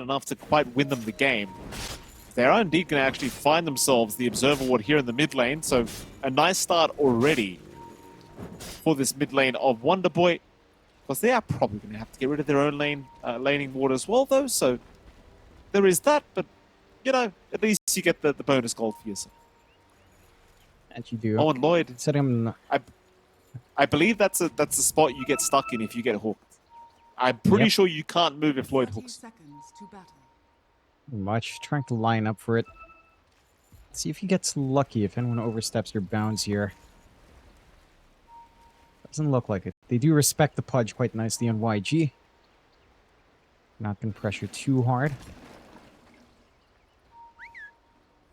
enough to quite win them the game. They are indeed going to actually find themselves the Observer Ward here in the mid lane, so a nice start already for this mid lane of Wonderboy. Because they are probably going to have to get rid of their own laning ward as well, though, so there is that, but, you know, at least you get the bonus gold for yourself. And you do. Oh, and Lloyd, Setting him... I believe that's a spot you get stuck in if you get hooked. I'm pretty sure you can't move if Lloyd hooks. Much. Trying to line up for it. See if he gets lucky, if anyone oversteps their bounds here. Doesn't look like it. They do respect the Pudge quite nicely on YG. Not going to pressure too hard.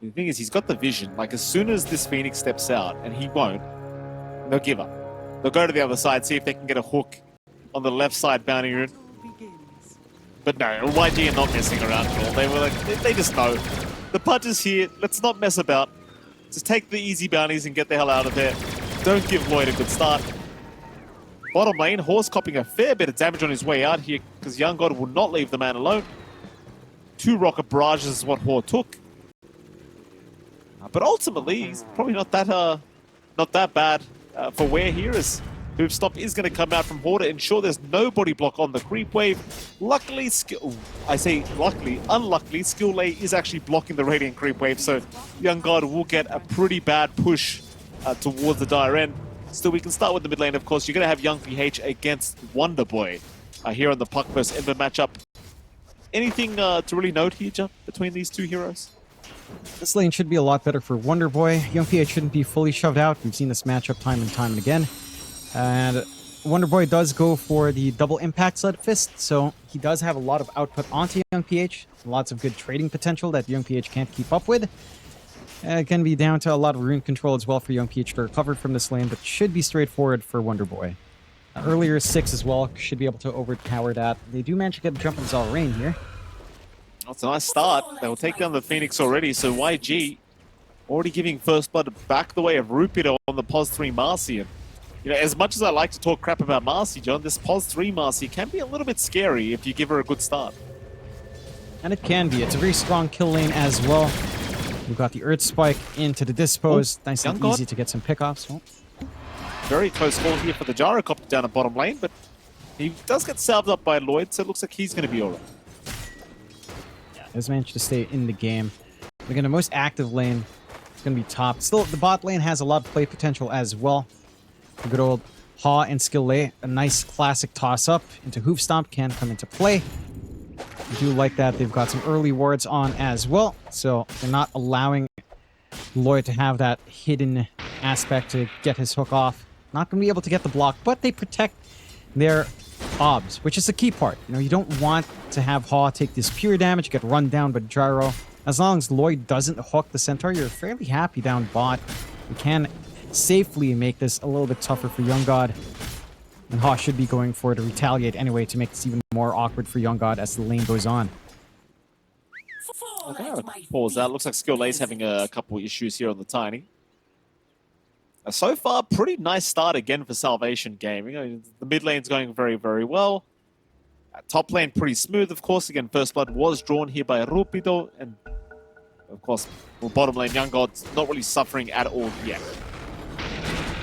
The thing is, he's got the vision. Like, as soon as this Phoenix steps out, and he won't, they'll give up. They'll go to the other side, see if they can get a hook on the left side bounty rune. But no, YG are not messing around at all. They were like, they just know. The Pudge is here, let's not mess about. Just take the easy bounties and get the hell out of there. Don't give Lloyd a good start. Bottom lane, Horse copping a fair bit of damage on his way out here because Young God will not leave the man alone. 2 rocket barrages is what Hor took. But ultimately, he's probably not that bad for where here, as Hoofstop is going to come out from Hor to ensure there's no body block on the creep wave. Luckily, unluckily, Skill Lay is actually blocking the Radiant creep wave, so Young God will get a pretty bad push towards the dire end. Still, we can start with the mid lane, of course. You're going to have Young PH against Wonderboy here on the Puck vs Ember matchup. Anything to really note here, Jeff, between these two heroes? This lane should be a lot better for Wonderboy. Young PH shouldn't be fully shoved out. We've seen this matchup time and time and again. And Wonderboy does go for the double impact Sled Fist, so he does have a lot of output onto Young PH. Lots of good trading potential that Young PH can't keep up with. It can be down to a lot of rune control as well for Young PH to recover from this lane, but should be straightforward for Wonderboy. Earlier 6 as well should be able to overpower that. They do manage to get a jump in Zalrain here. That's a nice start. They will take down the Phoenix already, so YG already giving first blood back the way of Rupido on the POS 3 Marcy. And, you know, as much as I like to talk crap about Marcy, John, this POS 3 Marcy can be a little bit scary if you give her a good start. And it can be. It's a very strong kill lane as well. We've got the Earth Spike into the Dispose. Nice and easy to get some pickoffs. Oh. Very close call here for the Gyrocopter down at bottom lane, but he does get salved up by Lloyd, so it looks like he's going to be alright. Yeah, has managed to stay in the game. Again, the most active lane is going to be top. Still, the bot lane has a lot of play potential as well. The good old Haw and Skill Lay. A nice classic toss-up into Hoof Stomp can come into play. I do like that. They've got some early wards on as well, so they're not allowing Lloyd to have that hidden aspect to get his hook off. Not going to be able to get the block, but they protect their obs, which is the key part. You know, you don't want to have Haw take this pure damage, get run down by Gyro. As long as Lloyd doesn't hook the Centaur, you're fairly happy down bot. You can safely make this a little bit tougher for Young God. And Haw should be going for it to retaliate anyway to make this even more awkward for Young God as the lane goes on. Okay, I'll pause that. Looks like Skill Lay's having a couple issues here on the Tiny. So far, pretty nice start again for Salvation Gaming. The mid lane's going very, very well. Top lane pretty smooth, of course. Again, First Blood was drawn here by Rupido. And, of course, well, bottom lane, Young God's not really suffering at all yet.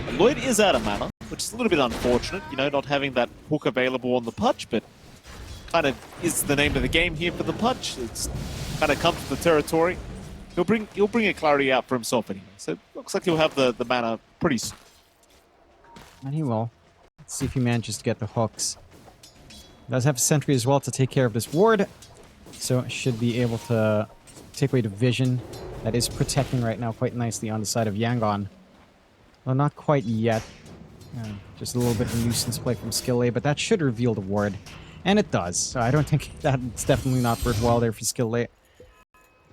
And Lloyd is out of mana, which is a little bit unfortunate, you know, not having that hook available on the Pudge, but kind of is the name of the game here for the Pudge. It's kind of come to the territory. He'll bring a clarity out for himself anyway. So it looks like he'll have the mana pretty soon. And he will. Let's see if he manages to get the hooks. He does have a sentry as well to take care of this ward. So should be able to take away the vision that is protecting right now quite nicely on the side of Yangon. Well, not quite yet. Just a little bit of nuisance play from Skill A, but that should reveal the ward. And it does. So I don't think that's definitely not worthwhile there for Skill A.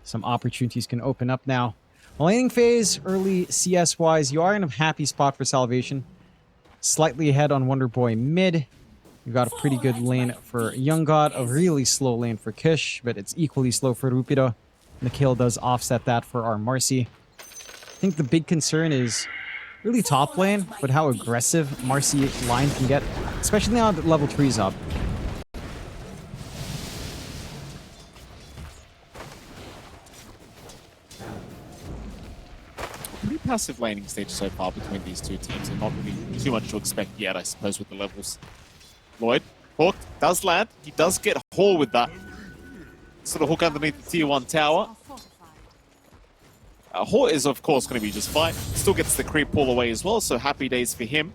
Some opportunities can open up now. Laning phase, early CS-wise, you are in a happy spot for Salvation. Slightly ahead on Wonderboy mid. You've got a pretty good lane for Young God, a really slow lane for Kish, but it's equally slow for Rupido. And the kill does offset that for our Marcy. I think the big concern is really top lane, but how aggressive Marcy line can get, especially now that level 3's up. passive laning stage so far between these two teams, and not really too much to expect yet, I suppose, with the levels. Lloyd, hooked, does land. He does get haul with that. Sort of hook underneath the tier 1 tower. Haw is, of course, going to be just fine. Still gets the creep pull away as well, so happy days for him.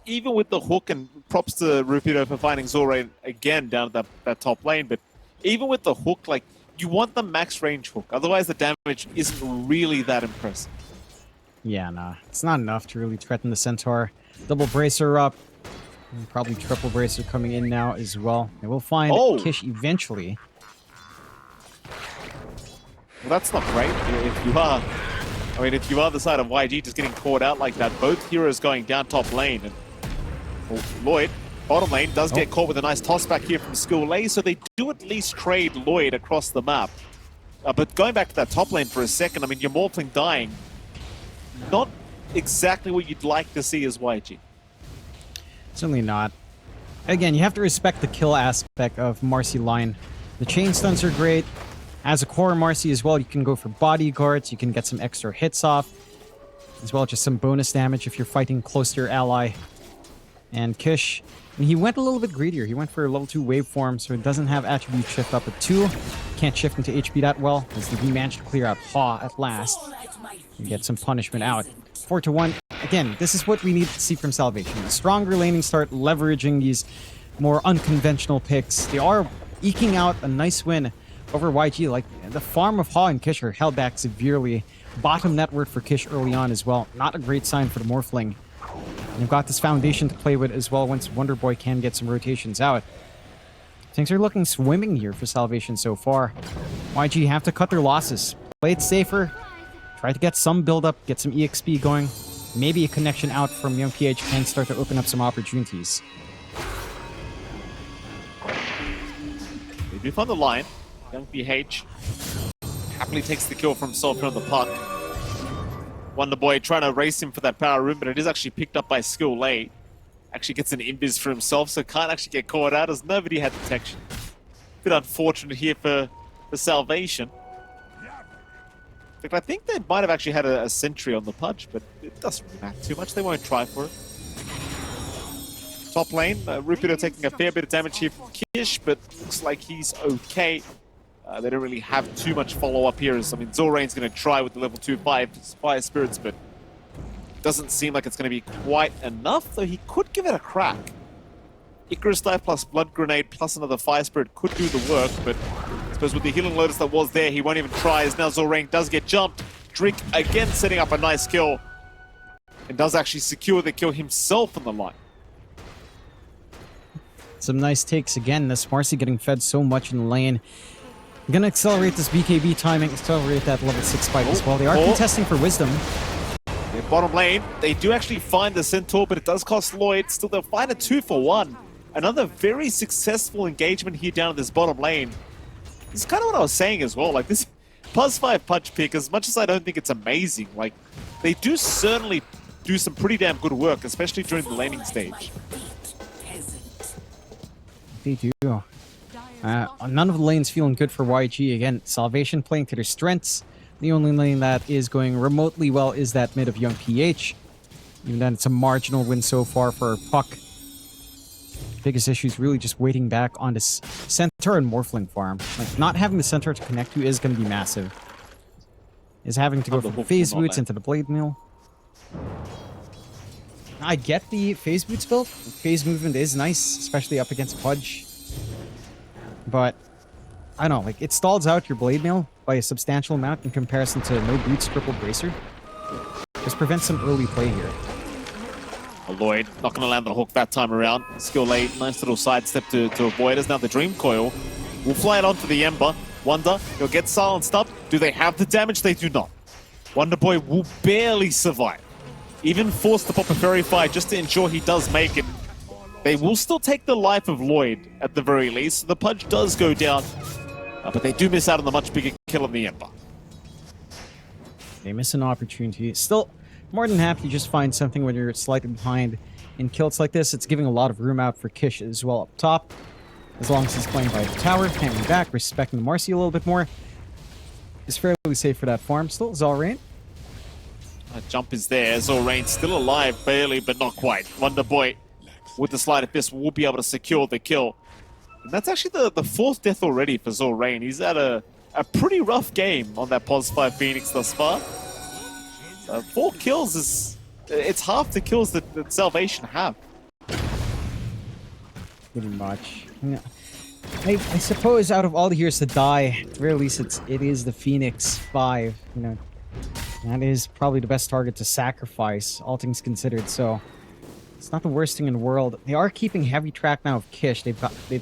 Even with the hook, and props to Rupido for finding Zorain again down at that top lane, but even with the hook, like, you want the max range hook. Otherwise, the damage isn't really that impressive. Yeah, nah. It's not enough to really threaten the Centaur. Double Bracer up. And probably triple Bracer coming in now as well. And we'll find Kish eventually. Well, that's not great. If you are, I mean, if you are the side of YG just getting caught out like that, both heroes going down top lane, and well, Lloyd, bottom lane, does get caught with a nice toss back here from School A, so they do at least trade Lloyd across the map. But going back to that top lane for a second, I mean, your Morphling dying, not exactly what you'd like to see as YG. Certainly not. Again, you have to respect the kill aspect of Marcy line. The chain stuns are great. As a core Marcy as well, you can go for bodyguards, you can get some extra hits off, as well as just some bonus damage if you're fighting close to your ally. And Kish, I mean, he went a little bit greedier. He went for a level 2 waveform, so it doesn't have attribute shift up at 2. Can't shift into HP that well, as he managed to clear out Haw at last and get some punishment out. 4-1. Again, this is what we need to see from Salvation. A stronger laning start, leveraging these more unconventional picks. They are eking out a nice win over YG. Like, the farm of Haw and Kish are held back severely. Bottom net worth for Kish early on as well. Not a great sign for the Morphling. And they've got this foundation to play with as well once Wonder Boy can get some rotations out. Things are looking swimming here for Salvation so far. YG have to cut their losses. Play it safer. Try to get some build-up, get some EXP going. Maybe a connection out from Young PH can start to open up some opportunities. They do find the line. Young PH happily takes the kill from Sulfur on the puck. Wonder Boy trying to race him for that power room, but it is actually picked up by Skill A. Actually gets an invis for himself, so can't actually get caught out as nobody had detection. Bit unfortunate here for Salvation. In fact, I think they might have actually had a sentry on the Pudge, but it doesn't really matter too much. They won't try for it. Top lane, Rupido taking a fair bit of damage here from Kish, but looks like he's okay. They don't really have too much follow-up here. I mean, Zorain's going to try with the level 2 Fire Spirits, but doesn't seem like it's going to be quite enough, though he could give it a crack. Icarus Dive plus Blood Grenade plus another Fire Spirit could do the work, but I suppose with the Healing Lotus that was there, he won't even try, as now Zorain does get jumped. Drink again setting up a nice kill, and does actually secure the kill himself on the line. Some nice takes again. This Marcy getting fed so much in the lane. I'm gonna accelerate this BKB timing, accelerate that level 6 fight as well. They are contesting for Wisdom. Their bottom lane, they do actually find the Centaur, but it does cost Lloyd. Still, they'll find a 2-for-1. Another very successful engagement here down in this bottom lane. This is kind of what I was saying as well. Like, this +5 punch pick, as much as I don't think it's amazing, like, they do certainly do some pretty damn good work, especially during the laning stage. They do. None of the lanes feeling good for YG. Again, Salvation playing to their strengths. The only lane that is going remotely well is that mid of Young PH. Even then, it's a marginal win so far for Puck. Biggest issue is really just waiting back on this Centaur and Morphling farm. Like, not having the Centaur to connect to is going to be massive. Is having to go from Phase Boots into the Blade Mill. I get the Phase Boots build. Phase movement is nice, especially up against Pudge. But, I don't know, like, it stalls out your Blade Mail by a substantial amount in comparison to no Boots, Triple Bracer. Just prevents some early play here. Lloyd not going to land the hook that time around. Skill A, nice little sidestep to avoid us. Now the Dream Coil will fly it onto the Ember. Wonder, he'll get silenced up. Do they have the damage? They do not. Wonder Boy will barely survive. Even forced to pop a Fairy Fire just to ensure he does make it. They will still take the life of Lloyd at the very least. So the Pudge does go down, but they do miss out on the much bigger kill on the Ember. They miss an opportunity. Still, more than happy to just find something when you're slightly behind in kills like this. It's giving a lot of room out for Kish as well up top. As long as he's playing by the tower, hanging back, respecting the Marcy a little bit more. is fairly safe for that farm. Still, Zalrain. Jump is there. Zorain still alive, barely, but not quite. Wonder Boy with the Sleight of Fist will be able to secure the kill. And that's actually the fourth death already for Zorain. He's had a pretty rough game on that Pos 5 Phoenix thus far. 4 kills is... It's half the kills that Salvation have. Pretty much. Yeah. I suppose out of all the heroes to die, at the very least it is the Phoenix 5. You know, that is probably the best target to sacrifice, all things considered. So it's not the worst thing in the world. They are keeping heavy track now of Kish. They've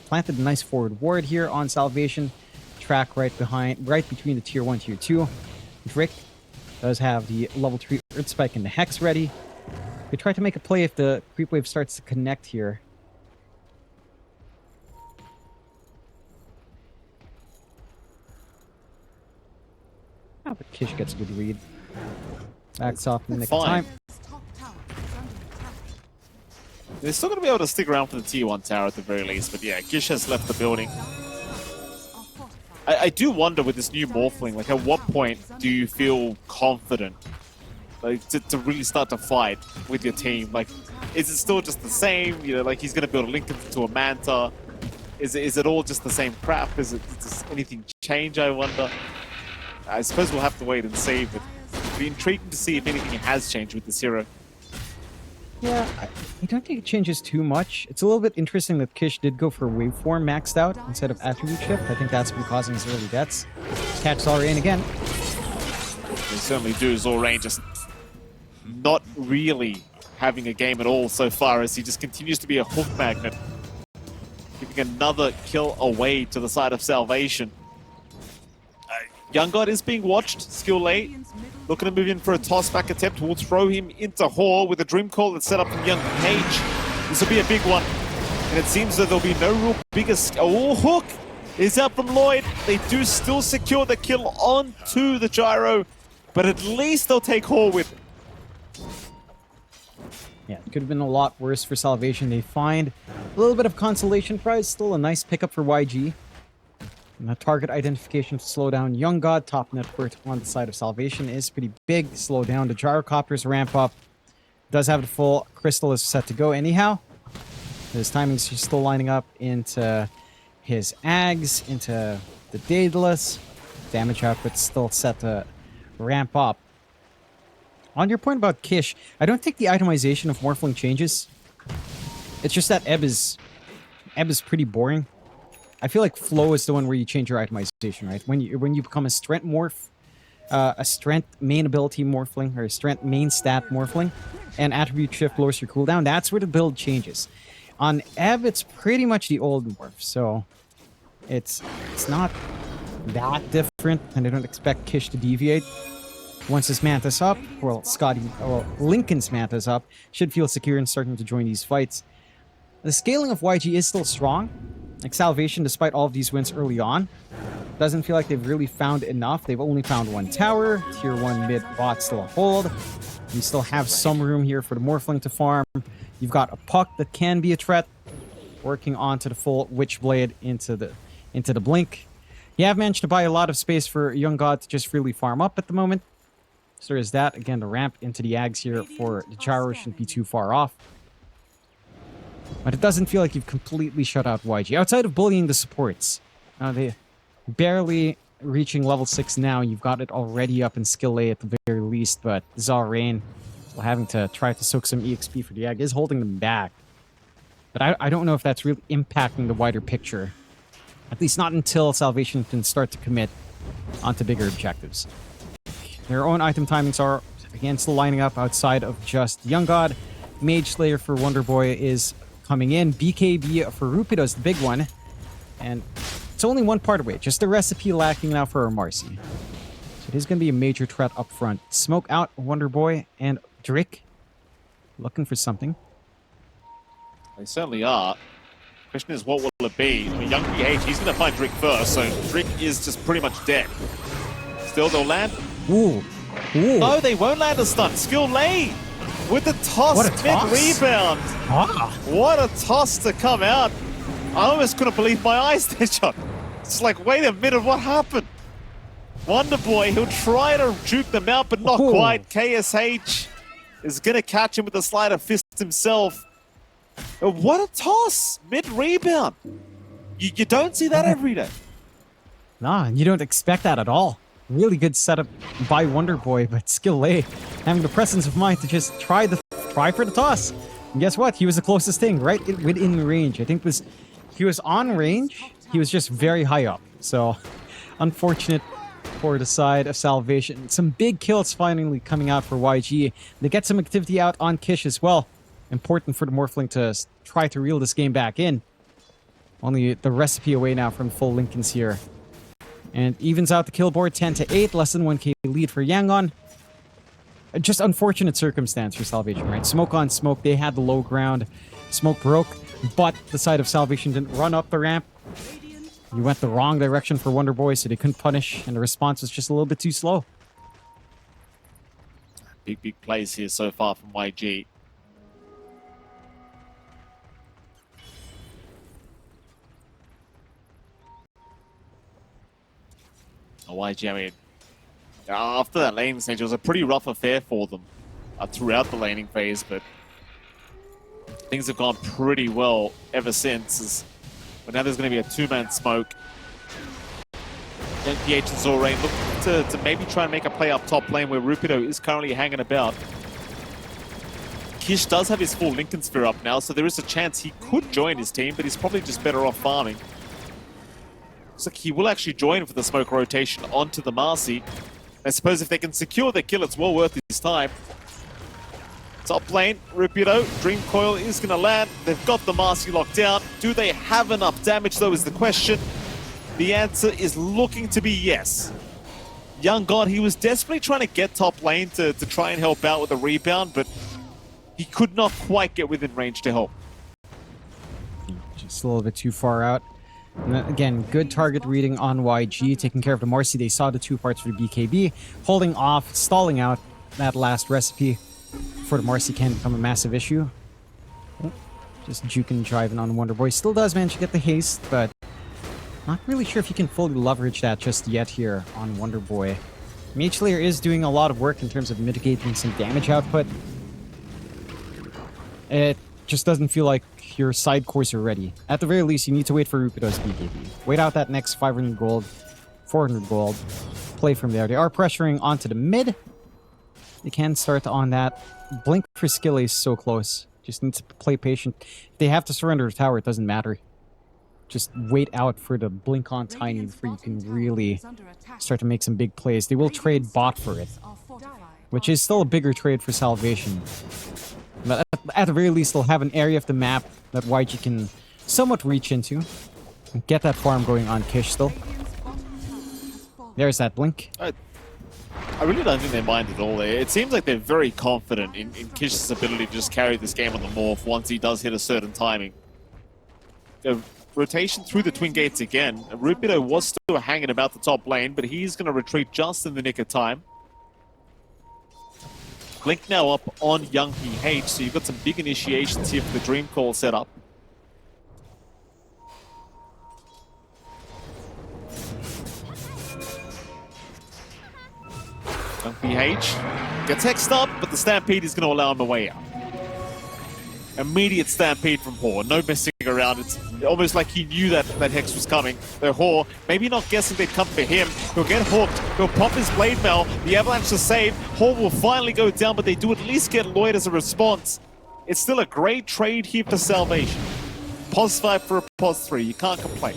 planted a nice forward ward here on Salvation. Track right between the tier 1, tier 2. Drick does have the level 3 Earth Spike and the Hex ready. They try to make a play if the creep wave starts to connect here. Oh, but Kish gets a good read. Backs off in the nick of time. They're still going to be able to stick around for the tier 1 tower at the very least, but yeah, Gish has left the building. I do wonder with this new Morphling, like at what point do you feel confident like to really start to fight with your team? Like, is it still just the same? You know, like he's going to build a Link into a Manta. Is it all just the same crap? Does anything change, I wonder? I suppose we'll have to wait and see, but it'd be intriguing to see if anything has changed with this hero. Yeah, I don't think it changes too much. It's a little bit interesting that Kish did go for waveform maxed out instead of attribute shift. I think that's been causing his early deaths. Catch Zalrain again. They certainly do. Zalrain just not really having a game at all so far as he just continues to be a hook magnet. Giving another kill away to the side of Salvation. Young God is being watched. Skill late. Looking to move in for a toss-back attempt. Will throw him into Hor with a Dream Call that's set up from Young Cage. This will be a big one. And it seems that there'll be no real biggest... Oh, Hook is out from Lloyd. They do still secure the kill onto the Gyro. But at least they'll take Hor with it. Yeah, it could have been a lot worse for Salvation. They find a little bit of consolation prize. Still a nice pickup for YG. And the target identification to slow down Young God. Top net worth on the side of Salvation is pretty big. Slow down the Gyrocopters ramp up. Does have the full crystal is set to go anyhow. His timing's just still lining up into his Ags, into the Daedalus. Damage output still set to ramp up. On your point about Kish, I don't think the itemization of Morphling changes. It's just that Ebb is pretty boring. I feel like Flow is the one where you change your itemization, right? When you become a strength morph, a strength main ability morphling, or a strength main stat morphling, and attribute shift lowers your cooldown, that's where the build changes. On Ebb, it's pretty much the old morph, so it's not that different, and I don't expect Kish to deviate. Once his Manta's up, Lincoln's Manta's up, should feel secure and starting to join these fights. The scaling of YG is still strong. Like Salvation, despite all of these wins early on, doesn't feel like they've really found enough. They've only found one tower. Tier 1 mid bot still a hold. You still have some room here for the Morphling to farm. You've got a Puck that can be a threat. Working onto the full Witchblade into the Blink. You have managed to buy a lot of space for Young God to just freely farm up at the moment. So there's that. Again, the ramp into the Ags here for the Gyro shouldn't be too far off. But it doesn't feel like you've completely shut out YG. Outside of bullying the supports. They barely reaching level 6 now. You've got it already up in skill A at the very least. But Zalrain, still having to try to soak some EXP for the Ag, is holding them back. But I don't know if that's really impacting the wider picture. At least not until Salvation can start to commit onto bigger objectives. Their own item timings are, again, still lining up outside of just Young God. Mage Slayer for Wonder Boy is coming in. BKB for Rupido is the big one. And it's only one part away. Just the recipe lacking now for our Marcy. So it is going to be a major threat up front. Smoke out Wonder Boy and Drick. Looking for something. They certainly are. Question is, what will it be? I mean, Young PH, he's going to find Drick first, so Drick is just pretty much dead. Still, they'll land. Ooh. Ooh. No, they won't land a stun. Skill late with the toss, mid-rebound. Ah. What a toss to come out. I almost couldn't believe my eyes there, John. It's like, wait a minute, what happened? Wonderboy, he'll try to juke them out, but not Ooh. quite. KSH is going to catch him with a sleight of fist himself. What a toss! Mid-rebound. You don't see that every day. Nah, you don't expect that at all. Really good setup by Wonderboy, but Skill A having the presence of mind to just try for the toss. And guess what? He was the closest thing, right within range. I think he was on range. He was just very high up. So, unfortunate for the side of Salvation. Some big kills finally coming out for YG. They get some activity out on Kish as well. Important for the Morphling to try to reel this game back in. Only the recipe away now from full Lincolns here. And evens out the kill board 10-8, less than 1k lead for Yangon. Just unfortunate circumstance for Salvation, right? Smoke on smoke, they had the low ground. Smoke broke, but the side of Salvation didn't run up the ramp. You went the wrong direction for Wonderboy, so they couldn't punish, and the response was just a little bit too slow. Big plays here so far from YG. YG, I mean, after that laning stage, it was a pretty rough affair for them throughout the laning phase, but things have gone pretty well ever since. But now there's going to be a two-man smoke. NPH and Zorain look to maybe try and make a play up top lane where Rupido is currently hanging about. Kish does have his full Lincoln Sphere up now, so there is a chance he could join his team, but he's probably just better off farming. Looks like he will actually join for the smoke rotation onto the Marcy. I suppose if they can secure their kill, it's well worth his time. Top lane, Rupido, Dream Coil is going to land. They've got the Marcy locked down. Do they have enough damage, though, is the question. The answer is looking to be yes. Yangon, he was desperately trying to get top lane to try and help out with a rebound, but he could not quite get within range to help. Just a little bit too far out. And again, good target reading on YG, taking care of the Marcy. They saw the two parts for the BKB, holding off, stalling out that last recipe for the Marcy can become a massive issue. Just juking and driving on Wonderboy. Still does manage to get the haste, but not really sure if he can fully leverage that just yet here on Wonderboy. Mage Slayer is doing a lot of work in terms of mitigating some damage output. It just doesn't feel like your side cores are ready. At the very least, you need to wait for Rupido's BKB. Wait out that next 500 gold, 400 gold. Play from there. They are pressuring onto the mid. They can start on that. Blink for skill is so close. Just need to play patient. If they have to surrender the tower, it doesn't matter. Just wait out for the blink on Tiny before you can really start to make some big plays. They will trade bot for it, which is still a bigger trade for Salvation. But at the very least, they'll have an area of the map that YG can somewhat reach into. And get that farm going on Kish still. There's that blink. I really don't think they mind at all. It seems like they're very confident in Kish's ability to just carry this game on the morph once he does hit a certain timing. The rotation through the twin gates again. Rupido was still hanging about the top lane, but he's going to retreat just in the nick of time. Blink now up on Young PH, so you've got some big initiations here for the Dream Call setup. Young PH gets hexed up, but the Stampede is going to allow him a way out. Immediate Stampede from Hor, no messing around. It's almost like he knew that Hex was coming. The Hor, maybe not guessing they'd come for him. He'll get hooked, he'll pop his Blade Mail, the Avalanche to save. Hor will finally go down, but they do at least get Lloyd as a response. It's still a great trade here for Salvation. Pos 5 for a Pos 3, you can't complain.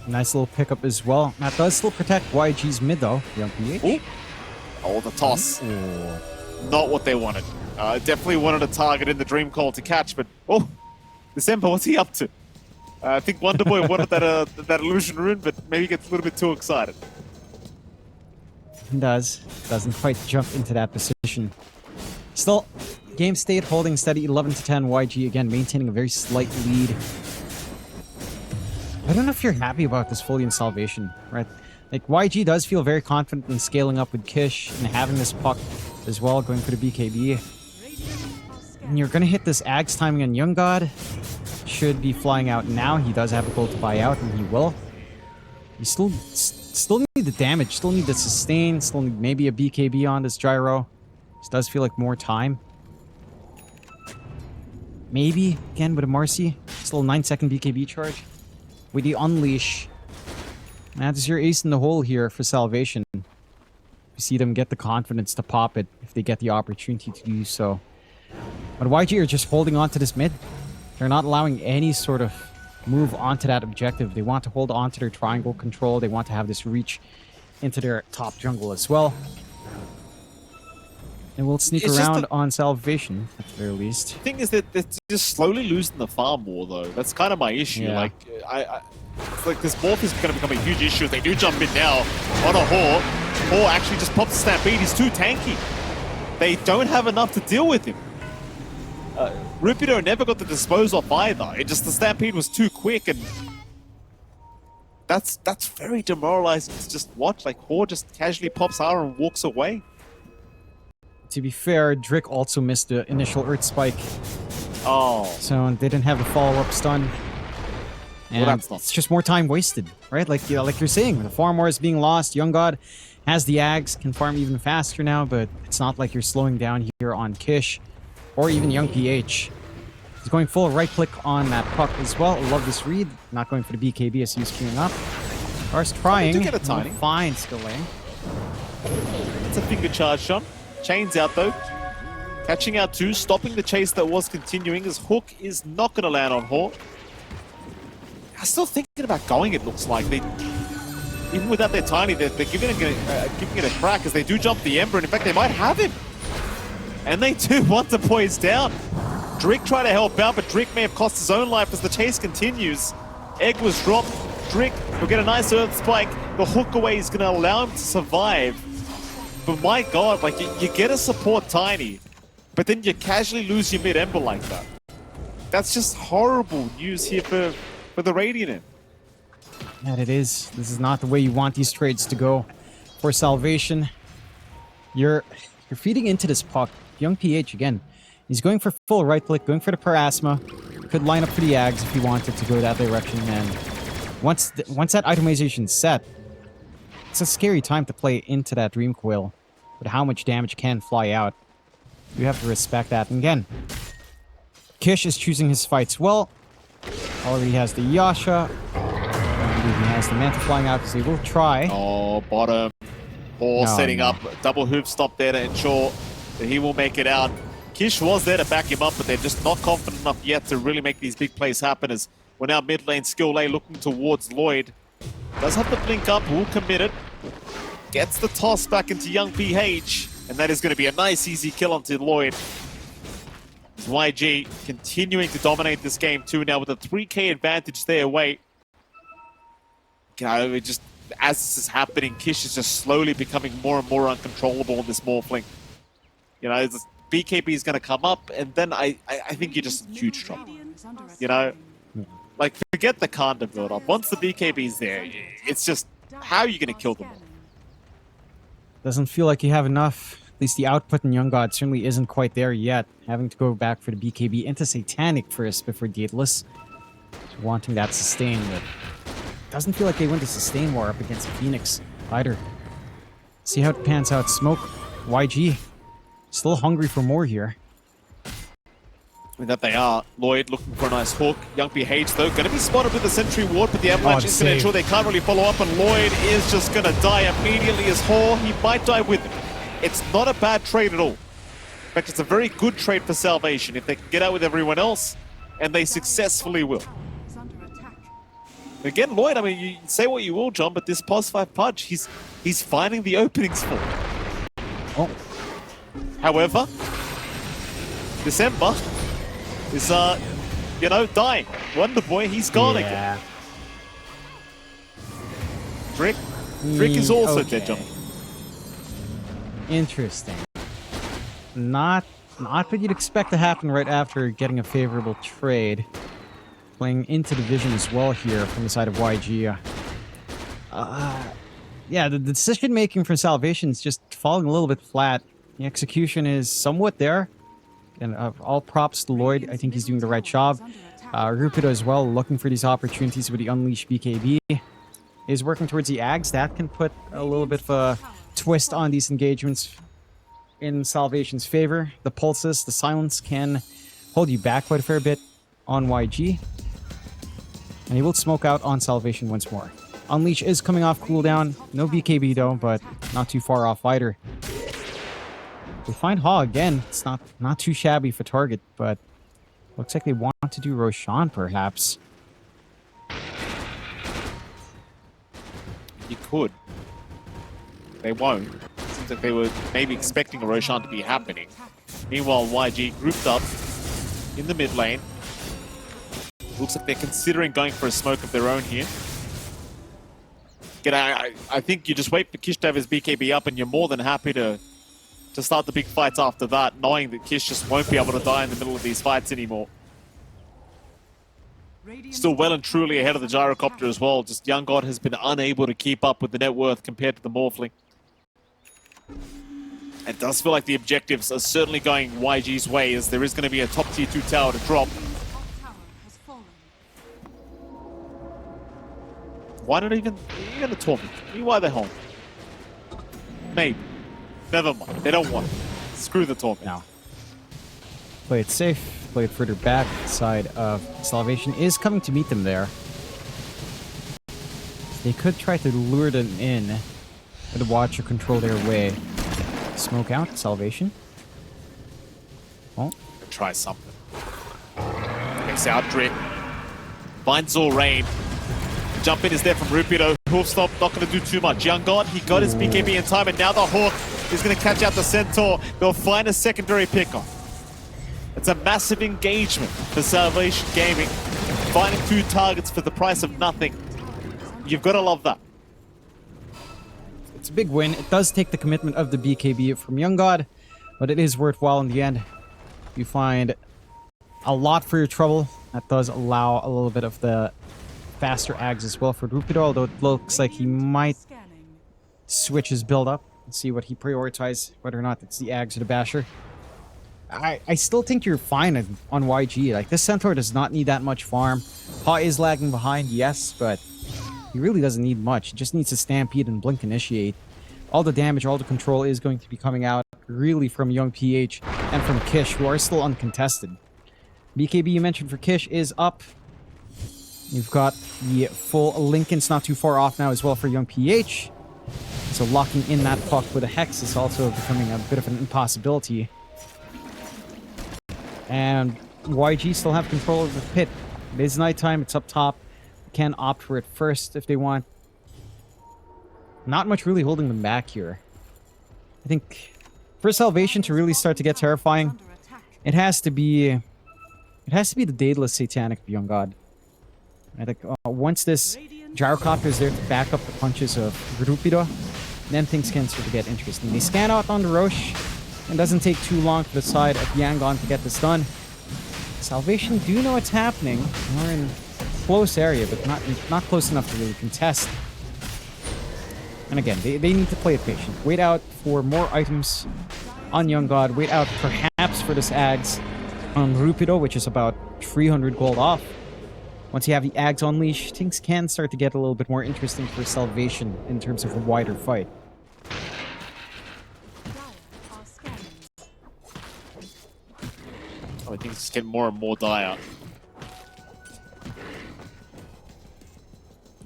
Nice little pickup as well. That does still protect YG's mid though, Young PH. Ooh. Oh, the toss. Ooh. Not what they wanted. Definitely wanted a target in the Dream Call to catch, but oh, December, what's he up to? I think Wonderboy wanted that illusion rune, but maybe gets a little bit too excited. He does. Doesn't quite jump into that position. Still, game state holding steady 11-10. YG again maintaining a very slight lead. I don't know if you're happy about this fully in Salvation, right? Like, YG does feel very confident in scaling up with Kish and having this puck as well, going for the BKB. And you're going to hit this Ags timing on Young God. Should be flying out now. He does have a goal to buy out, and he will. He's still Still need the damage, still need the sustain, still need maybe a BKB on this gyro. This does feel like more time. Maybe, again, with a Marcy. Still a 9-second BKB charge. With the Unleash. That is your ace in the hole here for Salvation. You see them get the confidence to pop it if they get the opportunity to do so. But YG are just holding on to this mid. They're not allowing any sort of move onto that objective. They want to hold on to their triangle control. They want to have this reach into their top jungle as well. And we'll sneak around on Salvation, at the very least. The thing is that they're just slowly losing the farm war, though. That's kind of my issue. Yeah. Like, it's like this morph is going to become a huge issue. If they do jump in now on a Hor, Hor actually just pops the Stampede. He's too tanky. They don't have enough to deal with him. Rupido never got the dispose off either. It just, the Stampede was too quick, and that's very demoralizing to just watch. Like, Hor just casually pops R and walks away. To be fair, Drick also missed the initial Earth Spike. Oh. So they didn't have the follow-up stun. And Well, that's not... it's just more time wasted, right? Like, like you're saying, the farm war is being lost. Young God has the Ags, can farm even faster now, but it's not like you're slowing down here on Kish or even Young PH. He's going full right-click on that puck as well. I love this read. Not going for the BKB as he's queuing up. First trying. Do get a tiny. Fine, still laying. It's a finger charge shot. Chains out though. Catching out two, stopping the chase that was continuing as Hook is not going to land on Hor. I'm still thinking about going, it looks like. They, even without their tiny, they're giving it a crack as they do jump the Ember, and in fact they might have him. And they do want to poise down. Drick tried to help out, but Drick may have cost his own life as the chase continues. Egg was dropped. Drick will get a nice Earth Spike. The hook away is going to allow him to survive. But my god, like, you get a support tiny, but then you casually lose your mid-ember like that. That's just horrible news here for the Radiant. Yeah, it is. This is not the way you want these trades to go. For Salvation, you're feeding into this puck. Young PH again. He's going for full right click, going for the Parasma. Could line up for the Ags if he wanted to go that direction. And once that itemization's set, it's a scary time to play into that Dream Coil. But how much damage can fly out? You have to respect that. And again, Kish is choosing his fights well. Already has the Yasha. I believe he has the Manta flying out because he will try. Oh, bottom. Hor setting up. Double hoof stop there to ensure that he will make it out. Kish was there to back him up, but they're just not confident enough yet to really make these big plays happen as we're now mid lane skill A looking towards Lloyd. Does have to blink up, will commit it. Gets the toss back into Young PH, and that is going to be a nice easy kill onto Lloyd. YG continuing to dominate this game too now with a 3k advantage their way. Just as this is happening, Kish is just slowly becoming more and more uncontrollable in this morphling. You know, this BKB is going to come up, and then I think you're just in huge trouble. You know, like forget the Kanda build up. Once the BKB is there, it's just how are you going to kill them all? Doesn't feel like you have enough. At least the output in Young God certainly isn't quite there yet. Having to go back for the BKB into Satanic first before Dateless. Wanting that sustain, but doesn't feel like they win the sustain war up against Phoenix either. See how it pans out. Smoke, YG, still hungry for more here. That they are. Lloyd looking for a nice hook. Young PH though, going to be spotted with the Sentry Ward, but the Avalanche is going to ensure they can't really follow up, and Lloyd is just going to die immediately as Hor. He might die with him. It's not a bad trade at all. In fact, it's a very good trade for Salvation if they can get out with everyone else, and they successfully will. Again, Lloyd, I mean, you say what you will, John, but this +5 Pudge, he's finding the openings for it. Oh. However, December is, you know, dying. Wonder Boy, he's gone again. Drick is also dead, John. Interesting. Not what you'd expect to happen right after getting a favorable trade. Playing into the vision as well here from the side of YG. Yeah, the decision-making for Salvation is just falling a little bit flat. The execution is somewhat there. And all props to Lloyd. I think he's doing the right job. Rupido as well, looking for these opportunities with the Unleash BKB. is working towards the Ags. That can put a little bit of a twist on these engagements in Salvation's favor. The pulses, the silence can hold you back quite a fair bit on YG. And he will smoke out on Salvation once more. Unleash is coming off cooldown. No BKB though, but not too far off either. We find Ha again. It's not too shabby for target, but looks like they want to do Roshan perhaps. You could. They won't. Seems like they were maybe expecting a Roshan to be happening. Meanwhile, YG grouped up in the mid lane. Looks like they're considering going for a smoke of their own here. I think you just wait for Kish to have his BKB up and you're more than happy to start the big fights after that, knowing that Kish just won't be able to die in the middle of these fights anymore. Still well and truly ahead of the gyrocopter as well. Just Yangon has been unable to keep up with the net worth compared to the Morphling. It does feel like the objectives are certainly going YG's way, as there is going to be a top tier 2 tower to drop. Why not even... You're going to torment me. Why are they home? Maybe. Never mind. They don't want it. Screw the torment. No. Play it safe. Play it further back. Side of Salvation is coming to meet them there. They could try to lure them in, but watch or control their way. Smoke out Salvation. Oh. Try something. Takes out Drip. Finds Zorain. Jump in is there from Rupido. Hoof stop, not going to do too much. Yangon, he got his BKB in time, and now the Hawk is going to catch out the Centaur. They'll find a secondary pickoff. It's a massive engagement for Salvation Gaming. Finding 2 targets for the price of nothing. You've got to love that. It's a big win. It does take the commitment of the BKB from Yangon, but it is worthwhile in the end. You find a lot for your trouble. That does allow a little bit of the faster Ags as well for Rupido, although it looks like he might switch his build up and see what he prioritizes, whether or not it's the Ags or the Basher. I still think you're fine on YG. Like, this Centaur does not need that much farm. Ha is lagging behind, yes, but he really doesn't need much. He just needs to Stampede and Blink Initiate. All the damage, all the control is going to be coming out really from Young PH and from Kish, who are still uncontested. BKB you mentioned for Kish is up. You've got the full Lincoln's not too far off now as well for Young PH. So locking in that puck with a Hex is also becoming a bit of an impossibility. And YG still have control of the pit. It is nighttime, it's up top. Can opt for it first if they want. Not much really holding them back here. I think for Salvation to really start to get terrifying, it has to be the Daedalus Satanic Beyond God. I think once this gyrocopter is there to back up the punches of Rupido, then things can sort of get interesting. They scan out on the Roche, and doesn't take too long for the side of Yangon to get this done. Salvation do know what's happening. We're in close area, but not close enough to really contest. And again, they need to play it patient. Wait out for more items on Young God. Wait out perhaps for this Ags on Rupido, which is about 300 gold off. Once you have the Ags Unleash, things can start to get a little bit more interesting for Salvation in terms of a wider fight. I think it's just getting more and more dire.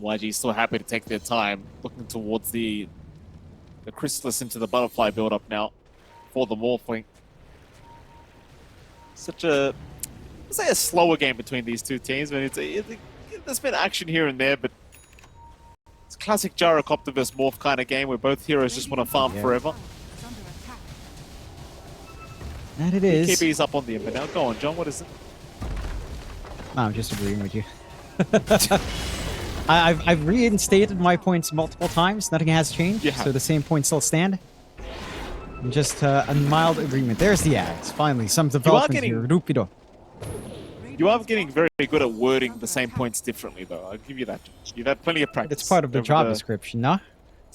YG still happy to take their time, looking towards the Chrysalis into the Butterfly build-up now for the Morphling. Such a, let's say, a slower game between these two teams. I mean, there's been action here and there, but it's a classic Gyrocopter vs Morph kind of game where both heroes just want to farm forever. That it is. BKB's up on the input now. Go on, John. What is it? No, I'm just agreeing with you. I've reinstated my points multiple times. Nothing has changed, so the same points still stand. Just a mild agreement. There's the ads. Finally, some development here. Rupido. You are getting very good at wording the same points differently, though. I'll give you that. You've had plenty of practice. It's part of the job description, no?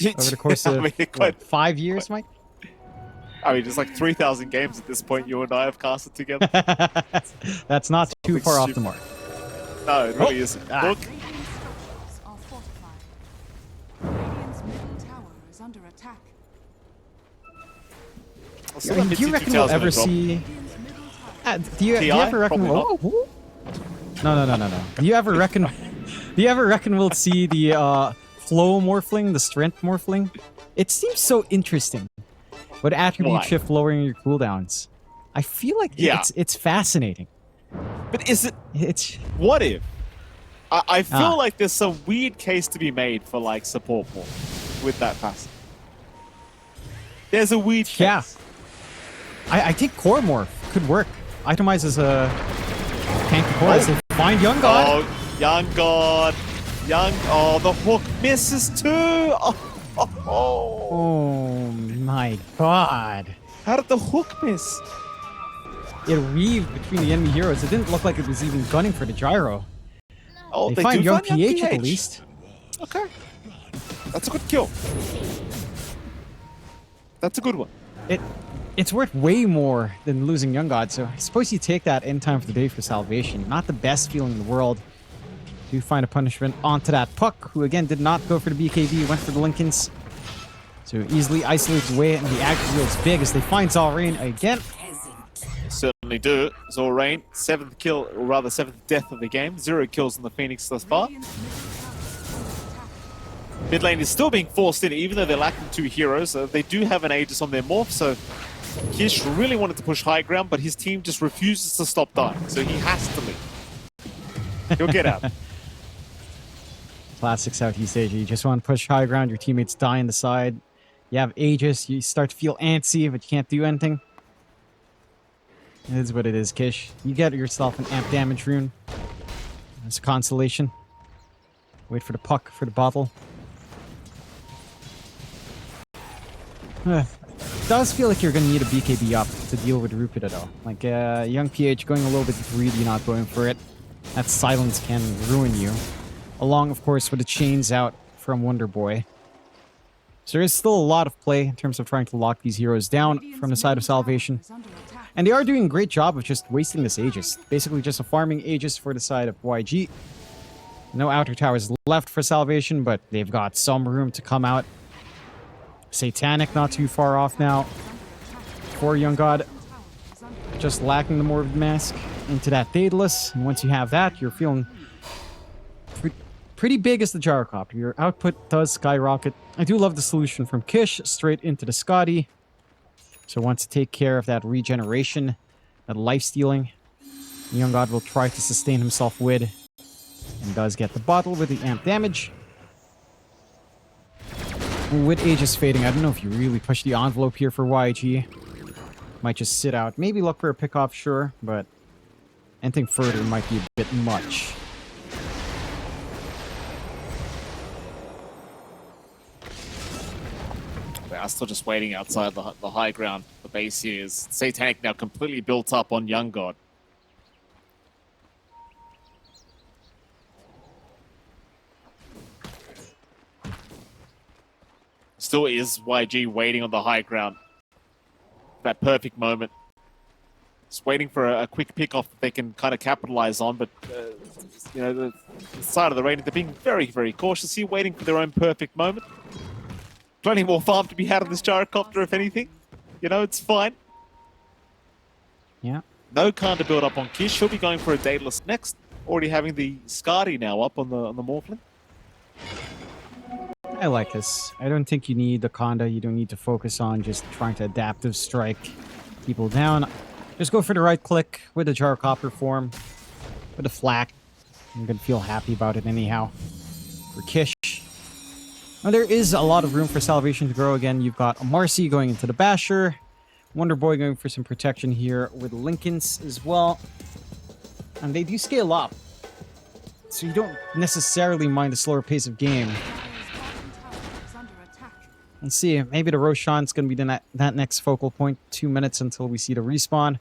Over the course of what, 5 years, Mike? I mean, it's like 3,000 games at this point you and I have casted together. That's not too far off the mark. No, it really isn't. Look. So that Do you reckon we'll ever see? Do you ever reckon? Probably not. Oh, no. Do you ever reckon? Do you ever reckon we'll see the flow morphling, the strength morphling? It seems so interesting. But attribute Why? shift lowering your cooldowns. I feel like it's fascinating. But is it? It's What if? I feel like there's some weird case to be made for like support more with that passive. There's a weird case. Yeah. I think core morph could work. Itemize as a tanky core as they find Young God. Oh, Young God. Oh, the hook misses too. Oh my God. How did the hook miss? It weaved between the enemy heroes. It didn't look like it was even gunning for the gyro. Oh, They find do young find PH at the least. Okay. That's a good kill. That's a good one. It's worth way more than losing Young God, so I suppose you take that in time for the day for salvation. Not the best feeling in the world. Do find a punishment onto that Puck, who again did not go for the BKB, went for the Lincolns. So easily isolates away, and the aggro is big as they find Zalrain again. Certainly do. Zorain, 7th kill, or rather 7th death of the game. 0 kills on the Phoenix thus far. Mid lane is still being forced in, even though they're lacking 2 heroes. They do have an Aegis on their morph, so Kish really wanted to push high ground, but his team just refuses to stop dying, so he has to leave. He'll get out. Classic Southeast Asia. You just want to push high ground, your teammates die on the side. You have Aegis, you start to feel antsy, but you can't do anything. It is what it is, Kish. You get yourself an amp damage rune. As a consolation. Wait for the Puck for the bottle. Does feel like you're going to need a BKB up to deal with Rupita though. Like young PH going a little bit greedy, not going for it. That silence can ruin you. Along, of course, with the chains out from Wonder Boy. So there is still a lot of play in terms of trying to lock these heroes down from the side of Salvation. And they are doing a great job of just wasting this Aegis. Basically just a farming Aegis for the side of YG. No outer towers left for Salvation, but they've got some room to come out. Satanic not too far off now for Young God. Just lacking the Morbid Mask into that Daedalus. And once you have that, you're feeling pretty big as the Gyrocopter. Your output does skyrocket. I do love the solution from Kish straight into the Scotty. So once to take care of that regeneration, that life stealing, Young God will try to sustain himself with, and does get the bottle with the amp damage. With Aegis fading, I don't know if you really push the envelope here for YG. Might just sit out. Maybe look for a pick-off, sure, but anything further might be a bit much. They are still just waiting outside the high ground. The base here is Satanic now completely built up on Young God. Still is YG waiting on the high ground. That perfect moment. Just waiting for a quick pick-off that they can kind of capitalize on, but you know, the side of the rating, they're being very, very cautious here, waiting for their own perfect moment. Plenty more farm to be had on this gyrocopter, if anything. You know, it's fine. Yeah. No Khan to build up on Kish. She'll be going for a Daedalus next. Already having the Skadi now up on the Morphling. I like this. I don't think you need the Conda. You don't need to focus on just trying to adaptive strike people down. Just go for the right click with the Gyrocopter form. With a flak. I'm going to feel happy about it anyhow. For Kish. Now, there is a lot of room for Salvation to grow again. You've got Marcy going into the Basher. Wonder Boy going for some protection here with Lincolns as well. And they do scale up. So you don't necessarily mind the slower pace of game. Let's see, maybe the Roshan's going to be that next focal point. 2 minutes until we see the respawn.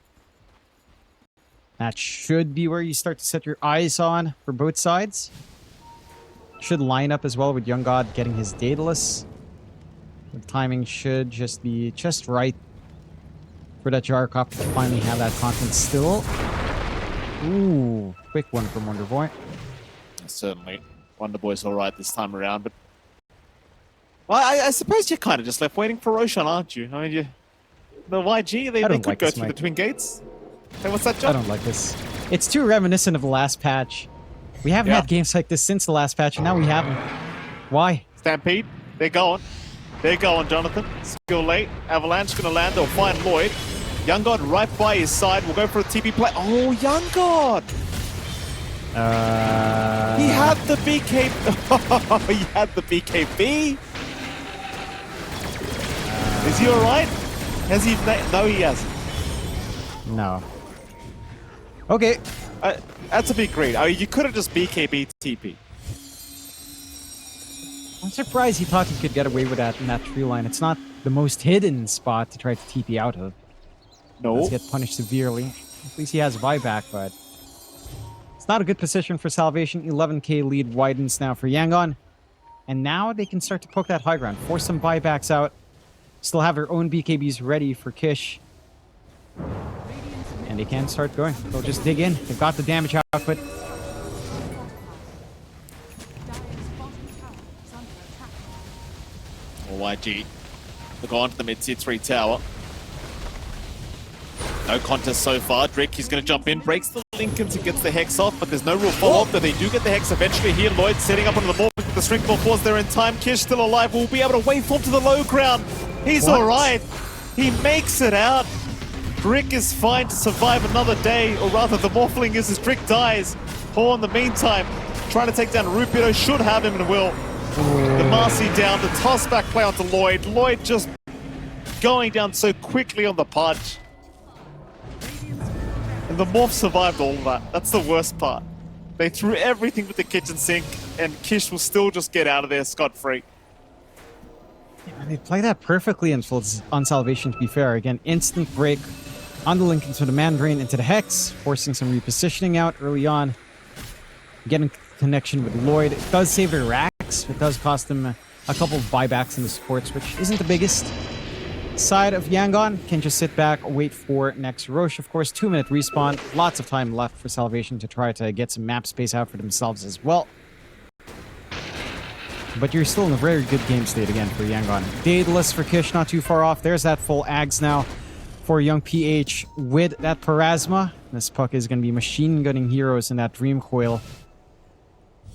That should be where you start to set your eyes on for both sides. Should line up as well with Young God getting his Daedalus. The timing should just be just right for that Gyrocopter to finally have that content still. Ooh, quick one from Wonder Boy. Certainly. Wonder Boy's alright this time around, but... Well, I suppose you're kind of just left waiting for Roshan, aren't you? I mean, The YG, they don't could like go this, through the Mike. twin gates. Hey, what's that, I John? don't like this. It's too reminiscent of the last patch. We haven't had games like this since the last patch, and now we have them. Why? Stampede, they're going. They're going, Jonathan. Skill late. Avalanche gonna land. They'll find Lloyd. Yangon right by his side. We'll go for a TP play. Oh, Yangon! He had the BK. He had the BKB. Is he alright? Has he? No, he hasn't. No. Okay. That's a big greed. I mean, you could have just BKB TP. I'm surprised he thought he could get away with that in that tree line. It's not the most hidden spot to try to TP out of. No. Let's get punished severely. At least he has buyback, but it's not a good position for Salvation. 11k lead widens now for Yangon. And now they can start to poke that high ground. Force some buybacks out. Still have their own BKBs ready for Kish. And they can start going. They'll just dig in. They've got the damage output. YG. They'll go on to the mid-tier 3 tower. No contest so far. Drake, he's going to jump in, breaks the Lincolns and gets the Hex off, but there's no real follow-up, though they do get the Hex eventually here. Lloyd setting up onto the ball with the Strength Ball Force there in time. Kish still alive. Will be able to waveform to the low ground. He's alright. He makes it out. Drick is fine to survive another day, or rather the Morphling is as Drick dies. Paul in the meantime, trying to take down Rupido, should have him and will. The Marcy down, the toss back play onto Lloyd. Lloyd just going down so quickly on the punch. And the Morph survived all of that. That's the worst part. They threw everything with the kitchen sink, and Kish will still just get out of there scot-free. Yeah, they play that perfectly on Salvation, to be fair. Again, instant break on the Lincoln to the Mandrain into the Hex, forcing some repositioning out early on. Getting connection with Lloyd. It does save their racks. It does cost them a couple of buybacks in the supports, which isn't the biggest. Side of Yangon can just sit back, wait for next Roche. Of course, 2-minute respawn. Lots of time left for Salvation to try to get some map space out for themselves as well. But you're still in a very good game state again for Yangon. Daedalus for Kish, not too far off. There's that full Ags now for young PH with that Parasma. This puck is going to be machine gunning heroes in that Dream Coil.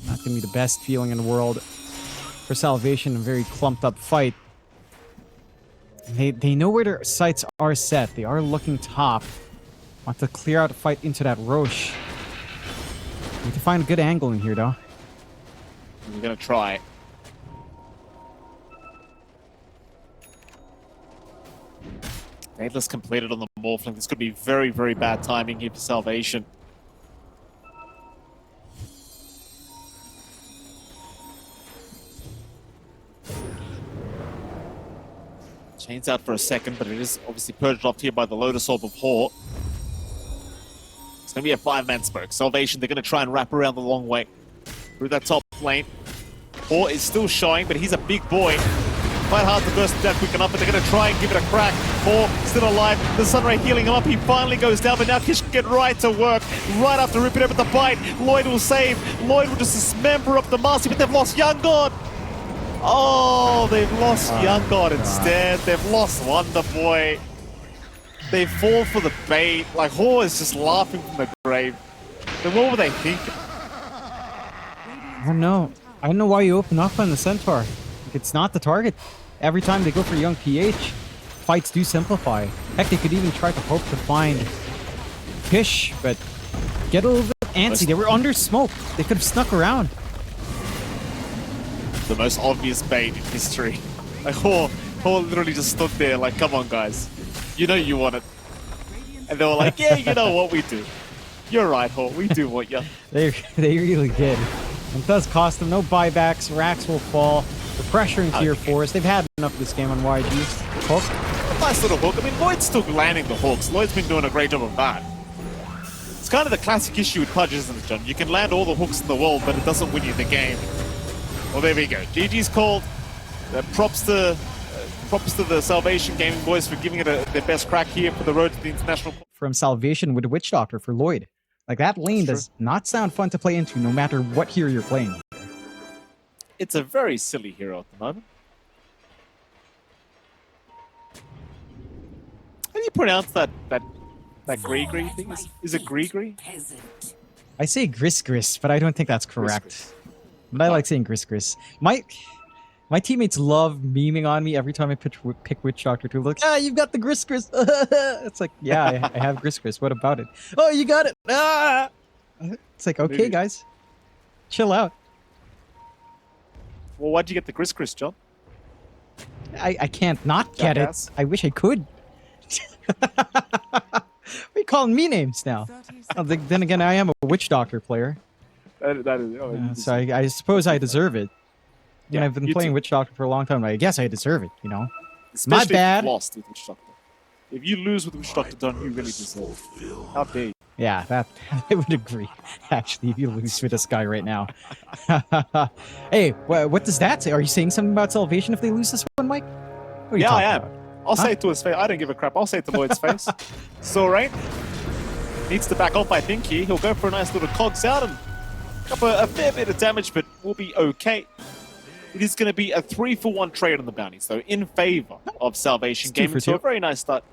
Not going to be the best feeling in the world for Salvation. A very clumped up fight. They know where their sights are set. They are looking top. Want to clear out a fight into that Roche. Need to find a good angle in here, though. We're going to try. Daedalus completed on the Morphling. This could be very, very bad timing here for Salvation. Chains out for a second, but it is obviously purged off here by the Lotus Orb of Hor. It's going to be a 5-man smoke. Salvation, they're going to try and wrap around the long way through that top lane. Hor is still showing, but he's a big boy. Quite hard to burst him down quick enough, but they're going to try and give it a crack. Hor still alive. The Sunray healing him up. He finally goes down, but now Kish can get right to work. Right after ripping it with the bite. Lloyd will save. Lloyd will just dismember up the Marcy, but they've lost Yangon. Oh, they've lost Yangon instead. They've lost Wonder Boy. They fall for the bait. Like, Hor is just laughing from the grave. Then what were they thinking? I don't know. I don't know why you open up on the Centaur. It's not the target. Every time they go for young PH, fights do simplify. Heck, they could even try to hope to find Kish, but get a little bit antsy. They were under smoke. They could have snuck around. The most obvious bait in history. Like, Hor literally just stood there like, come on, guys. You know you want it. And they were like, yeah, you know what, we do. You're right, Hor. We do want you. They really did. It does cost them no buybacks. Racks will fall. The pressure in tier 4s. They've had enough of this game on YG. Hook. Nice little hook. I mean, Lloyd's still landing the hooks. Lloyd's been doing a great job of that. It's kind of the classic issue with Pudge, isn't it, John? You can land all the hooks in the world, but it doesn't win you the game. Well, there we go. GG's called. Props to the Salvation Gaming boys for giving it their best crack here for the road to the international. From Salvation with Witch Doctor for Lloyd. Like, that lane does not sound fun to play into no matter what hero you're playing. It's a very silly hero at the moment. do you pronounce that gree thing? Is it gree? I say gris, but I don't think that's correct. Gris. But I like saying gris. My teammates love memeing on me every time I pick Witch Doctor 2. Like, you've got the gris. It's like, yeah, I have gris. What about it? Oh, you got it. Ah! It's like, okay, Maybe. guys, chill out. Well, why'd you get the gris, John? I can't not get Jackass. it. I wish I could. Why are you calling me names now? Then again, I am a Witch Doctor player. That is. Oh, So I suppose I deserve it. Yeah, I've been you playing too. Witch Doctor for a long time. I guess I deserve it, you know? Especially if bad. you've lost with Witch Doctor. If you lose with Witch Doctor Don, you really deserve it. How dare you? Yeah, that I would agree. Actually, if you lose with this guy right now. Hey, what does that say? Are you saying something about Salvation if they lose this one, Mike? What are you Yeah, I talking am. about? I'll say it to his face. I don't give a crap. I'll say it to Lloyd's face. So, Rain needs to back off, I think, here. He'll go for a nice little cogs out and up a fair bit of damage, but we'll be okay. It is going to be a 3-for-1 trade on the bounty, so in favor of Salvation It's 2 Gaming. for So 2. a very nice start.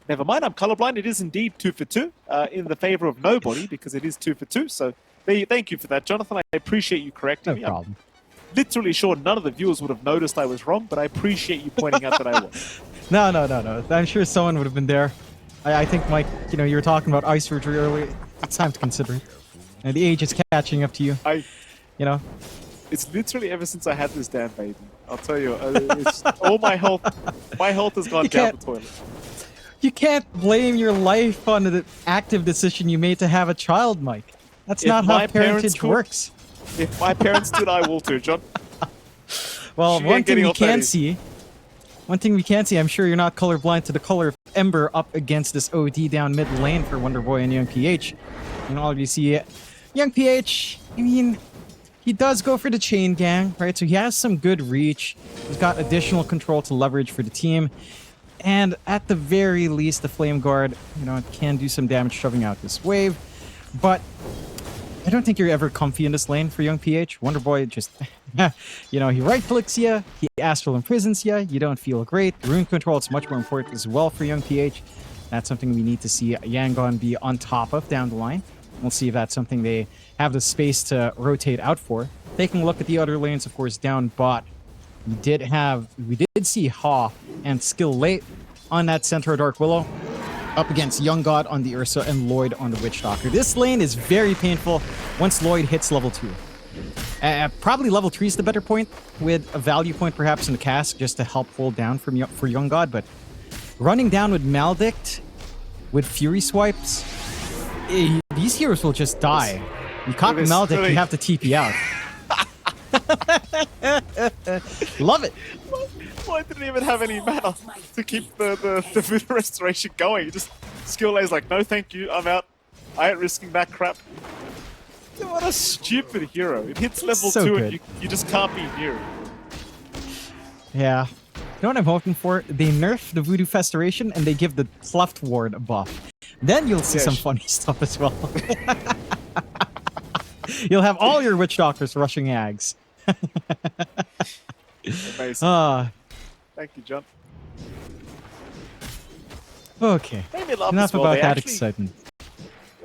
Never mind, I'm colorblind. It is indeed 2 for 2 in the favor of nobody because it is 2 for 2. So thank you for that, Jonathan. I appreciate you correcting No me. problem. I'm literally sure none of the viewers would have noticed I was wrong, but I appreciate you pointing out that I was. No. I'm sure someone would have been there. I think, Mike, you were talking about eye surgery earlier. It's time to consider it. And the age is catching up to you. It's literally ever since I had this damn baby. I'll tell you, it's all my health has gone You down can't- the toilet. You can't blame your life on the active decision you made to have a child, Mike. That's not how my parents parentage could- works. If my parents did, I will too, John. Well, She one ain't thing getting we off that can easy. see, I'm sure you're not colorblind to the color of Ember up against this OD down mid lane for Wonder Boy and Young PH. You can already see Young PH, he does go for the chain gang, right? So he has some good reach. He's got additional control to leverage for the team. And at the very least, the Flame Guard, it can do some damage shoving out this wave. But I don't think you're ever comfy in this lane for Young PH. Wonder Boy just, he right-clicks you, he astral imprisons you, you don't feel great. Rune control is much more important as well for Young PH. That's something we need to see Yangon be on top of down the line. We'll see if that's something they have the space to rotate out for. Taking a look at the other lanes, of course, down bot. We did see Ha and Skill late on that Centaur Dark Willow up against Young God on the Ursa and Lloyd on the Witch Doctor. This lane is very painful once Lloyd hits level 2. Probably level 3 is the better point, with a value point perhaps in the cask just to help hold down for Young God, but running down with Maledict, with Fury Swipes, these heroes will just die. You caught the It is Maledict, really- you have to TP out. Love it. Well, I didn't even have any mana to keep the food restoration going. He just skill A's like, no thank you, I'm out. I ain't risking that crap. What a stupid hero. It hits level So 2 good. and you just can't be near it. Yeah. You know what I'm hoping for? They nerf the Voodoo Festeration and they give the Cleft Ward a buff. Then you'll see Yeah, some funny stuff as well. You'll have all your Witch Doctors rushing Ags. Amazing. Thank you, John. Okay. Made me laugh Enough as well. about They that actually- excitement.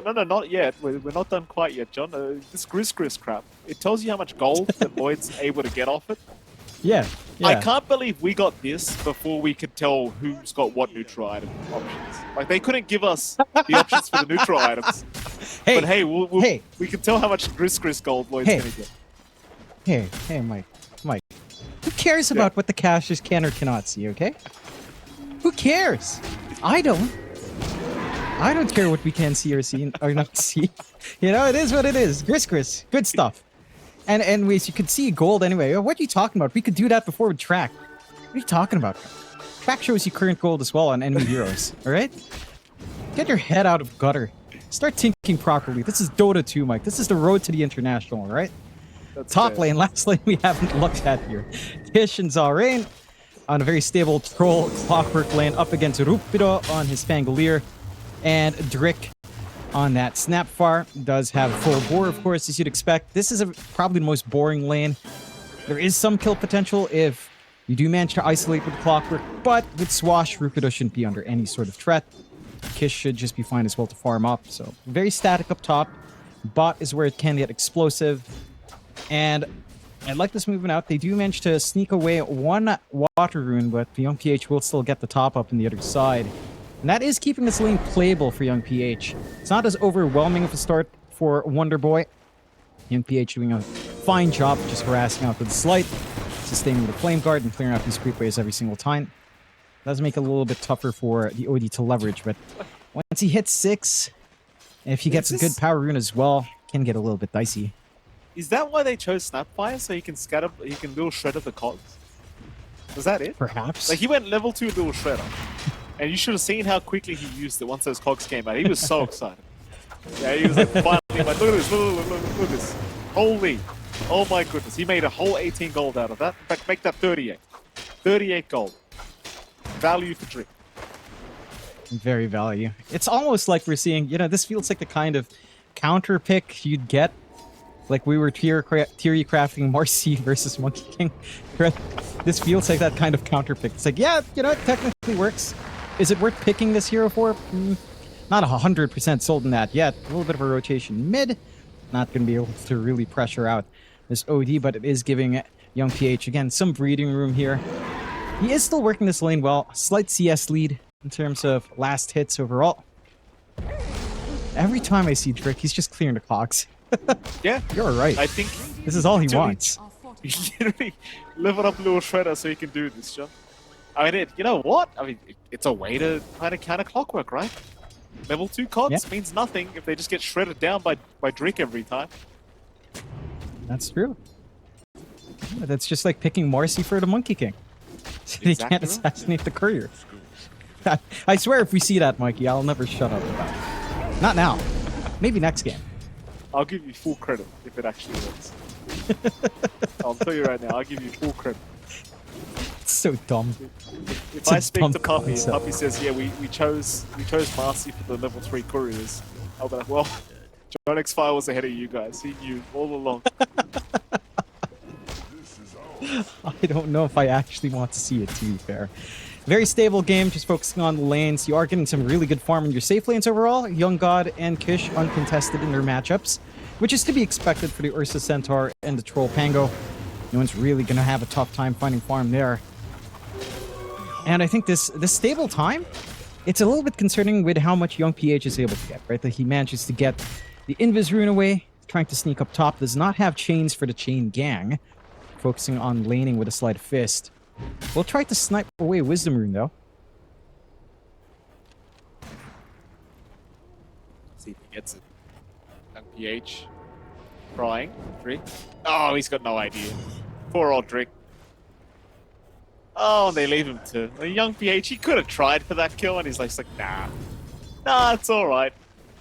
No, not yet. We're not done quite yet, John. This Gris crap. It tells you how much gold that Lloyd's able to get off it. Yeah. I can't believe we got this before we could tell who's got what neutral item options. Like, they couldn't give us the options for the neutral items. Hey, But hey, we can tell how much Gris gold Lloyd's Hey. gonna get. hey, Mike. Who cares about what the casters can or cannot see, okay? Who cares? I don't. I don't care what we can see or not see. It is what it is. Gris. Good stuff. And anyways, you could see gold anyway. What are you talking about? We could do that before with track. What are you talking about? Track shows you current gold as well on enemy heroes, alright? Get your head out of gutter. Start thinking properly. This is Dota 2, Mike. This is the road to the international, alright? That's Top fair. lane, last lane we haven't looked at here. Tish and Zarain on a very stable troll clockwork lane up against Rupido on his Fangolier. And Drick on that Snapfar does have full bore, of course, as you'd expect. This is probably the most boring lane. There is some kill potential if You do manage to isolate with Clockwork, but with Swash, Rupido shouldn't be under any sort of threat. Kish should just be fine as well to farm up. So very static up top. Bot is where it can get explosive. And I like this movement out. They do manage to sneak away one water rune, but Young PH will still get the top up in the other side. And that is keeping this lane playable for Young PH. It's not as overwhelming of a start for Wonder Boy. Young PH doing a fine job of just harassing out with the Slight, sustaining the Flame Guard, and clearing out these creep waves every single time. Does make it a little bit tougher for the OD to leverage, but once he hits 6, if he gets a good power rune as well, can get a little bit dicey. Is that why they chose Snapfire? So he can scatter, he can little shredder the cogs? Was that it? Perhaps. Like he went level 2 little shredder. And you should have seen how quickly he used it once those cogs came out. He was so excited. Yeah, he was like, finally, like, look at this, look at this. Holy, oh my goodness. He made a whole 18 gold out of that. In fact, make that 38. 38 gold. Value for drink. Very value. It's almost like we're seeing, you know, this feels like the kind of counter pick you'd get. Like we were theory crafting Marcy versus Monkey King. This feels like that kind of counter pick. It's like, yeah, you know, it technically works. Is it worth picking this hero for? Not 100% sold in that yet. A little bit of a rotation mid. Not going to be able to really pressure out this OD, but it is giving Young PH, again, some breathing room here. He is still working this lane well. Slight CS lead in terms of last hits overall. Every time I see Drick, he's just clearing the clocks. Yeah. You're right. I think this is all he wants. You literally level up little shredder so he can do this, John. I mean, you know what? I mean, it's a way to kind of counter Clockwork, right? Level 2 cogs means nothing if they just get shredded down by Drake every time. That's true. Yeah, that's just like picking Marcy for the Monkey King. So they can't assassinate the courier. I swear if we see that, Mikey, I'll never shut up about it. Not now. Maybe next game. I'll give you full credit if it actually works. I'll tell you right now, I'll give you full credit. It's so dumb. If I speak to Puppy and Puppy says, yeah, we chose Marcy for the level 3 couriers, I'll be like, well, John X-Fire was ahead of you guys. He knew all along. I don't know if I actually want to see it, to be fair. Very stable game, just focusing on the lanes. You are getting some really good farm in your safe lanes overall. Young God and Kish uncontested in their matchups, which is to be expected for the Ursa Centaur and the Troll Pango. No one's really going to have a tough time finding farm there. And I think this stable time, it's a little bit concerning with how much Young PH is able to get, right? That he manages to get the Invis rune away, trying to sneak up top, does not have chains for the chain gang, focusing on laning with a sleight of fist. We'll try to snipe away Wisdom rune though. See if he gets it. Young PH. Crying. Drick. Oh, he's got no idea. Poor old Drick. Oh, and they leave him to a Young PH. He could have tried for that kill, and he's like, nah. Nah, it's alright.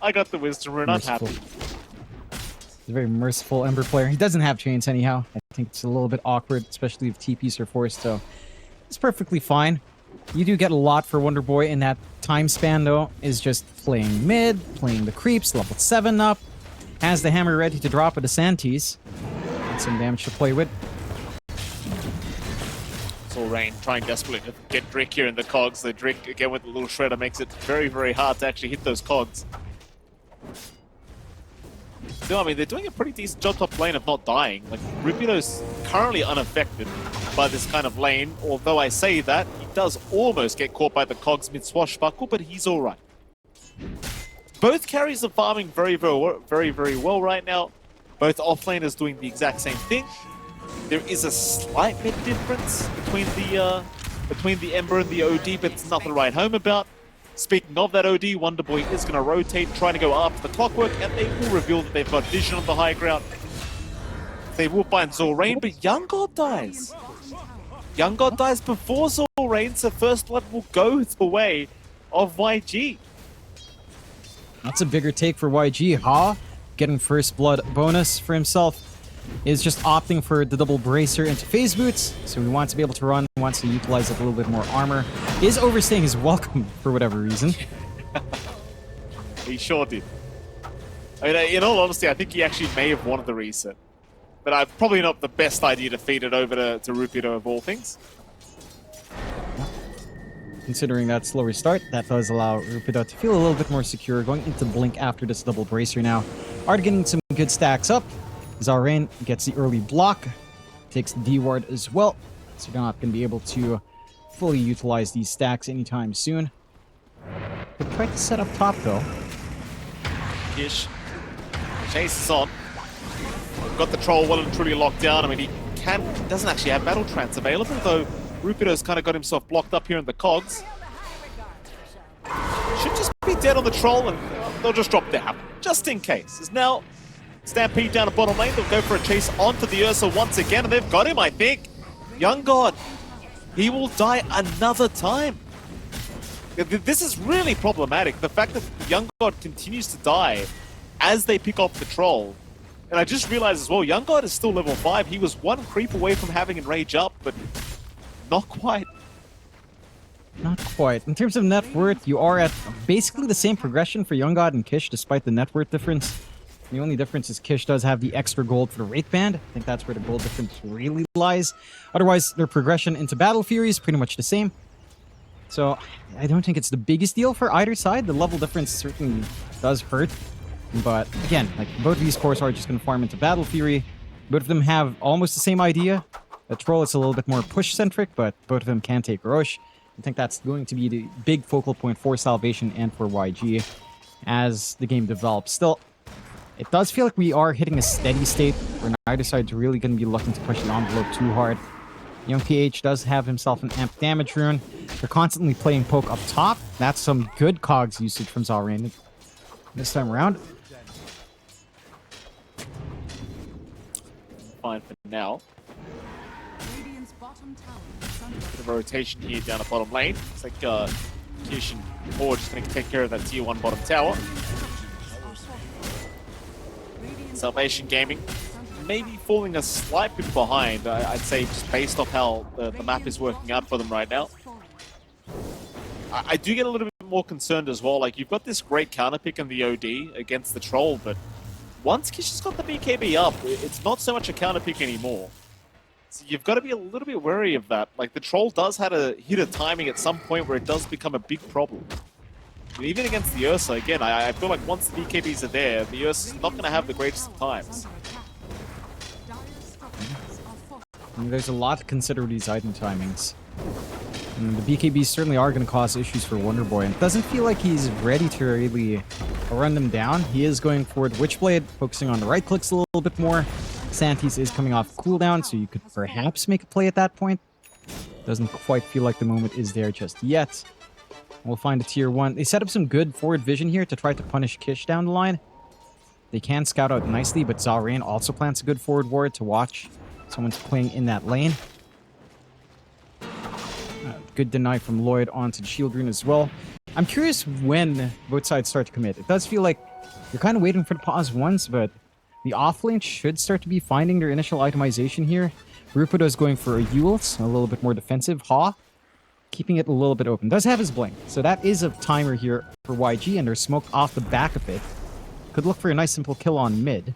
I got the Wisdom rune. I'm happy. He's a very merciful Ember player. He doesn't have chains anyhow. I think it's a little bit awkward, especially if TPs are forced, so it's perfectly fine. You do get a lot for Wonder Boy in that time span, though, is just playing mid, playing the creeps, level 7 up, has the hammer ready to drop at the Santies, and some damage to play with. Soul Rain trying desperately to get Drick here in the cogs. The Drick, again with the little shredder, makes it very, very hard to actually hit those cogs. No, I mean, they're doing a pretty decent job top lane of not dying. Like, Rupido's currently unaffected by this kind of lane, although I say that, he does almost get caught by the cogs mid-swashbuckle, but he's alright. Both carries are farming very, very well right now. Both offlaners doing the exact same thing. There is a slight bit difference between the Ember and the OD, but it's nothing to write home about. Speaking of that OD, Wonder Boy is going to rotate, trying to go after the Clockwork, and they will reveal that they've got vision on the high ground. They will find Zorain, but Young God dies. Young God dies before Zorain, so First Blood will go the way of YG. That's a bigger take for YG, huh? Getting First Blood bonus for himself. Is just opting for the double bracer into phase boots, so he wants to be able to run, wants to utilize a little bit more armor. Is overstaying his welcome for whatever reason. He sure did. I mean, in all honesty, I think he actually may have wanted the reset. But probably not the best idea to feed it over to Rupido of all things. considering that slower start. That does allow Rupido to feel a little bit more secure going into Blink after this double bracer now. Are getting some good stacks up. Zarain gets the early block, takes the D-ward as well, so you're not going to be able to fully utilize these stacks anytime soon. Could try to set up top though. Gish. Chase is on. Got the troll well and truly locked down. I mean, he doesn't actually have battle trance available, though Rupido's kind of got himself blocked up here in the cogs. Should just be dead on the troll and they'll just drop down, just in case. There's now Stampede down at bottom lane. They'll go for a chase onto the Ursa once again, and they've got him, I think. Yangon, he will die another time. This is really problematic. The fact that Yangon continues to die as they pick off the troll. And I just realized as well, Yangon is still level 5. He was one creep away from having Enrage up, but not quite. Not quite. In terms of net worth, you are at basically the same progression for Young God and Kish, despite the net worth difference. The only difference is Kish does have the extra gold for the Wraith Band. I think that's where the gold difference really lies. Otherwise, their progression into Battle Fury is pretty much the same. So, I don't think it's the biggest deal for either side. The level difference certainly does hurt. But, again, like both of these cores are just going to farm into Battle Fury. Both of them have almost the same idea. The Troll is a little bit more push-centric, but both of them can take Roche. I think that's going to be the big focal point for Salvation and for YG as the game develops. Still, it does feel like we are hitting a steady state where neither side's really going to be looking to push the envelope too hard. Young PH does have himself an amp damage rune. They're constantly playing poke up top. That's some good cogs usage from Zarain this time around. Fine for now. Bit of a rotation here down the bottom lane. It's like Kish and Moore just going to take care of that tier 1 bottom tower. Salvation Gaming maybe falling a slight bit behind, I'd say, just based off how the map is working out for them right now. I do get a little bit more concerned as well. Like, you've got this great counter pick in the OD against the Troll, but once Kish has got the BKB up, it's not so much a counter pick anymore. So you've got to be a little bit wary of that. Like, the Troll does have a hit a timing at some point where it does become a big problem. And even against the Ursa, again, I feel like once the BKBs are there, the Ursa's not going to have the greatest of times. And there's a lot to consider with these item timings. And the BKBs certainly are going to cause issues for Wonder Boy. And it doesn't feel like he's ready to really run them down. He is going for the Witchblade, focusing on the right clicks a little bit more. Santis is coming off cooldown, so you could perhaps make a play at that point. Doesn't quite feel like the moment is there just yet. We'll find a tier 1. They set up some good forward vision here to try to punish Kish down the line. They can scout out nicely, but Zarain also plants a good forward ward to watch. Someone's playing in that lane. Good deny from Lloyd onto the shield rune as well. I'm curious when both sides start to commit. It does feel like you're kind of waiting for the pause once, but the offlane should start to be finding their initial itemization here. Rupido's going for a Yules, a little bit more defensive. Ha, keeping it a little bit open. Does have his blink, so that is a timer here for YG, and there's smoke off the back of it. Could look for a nice simple kill on mid.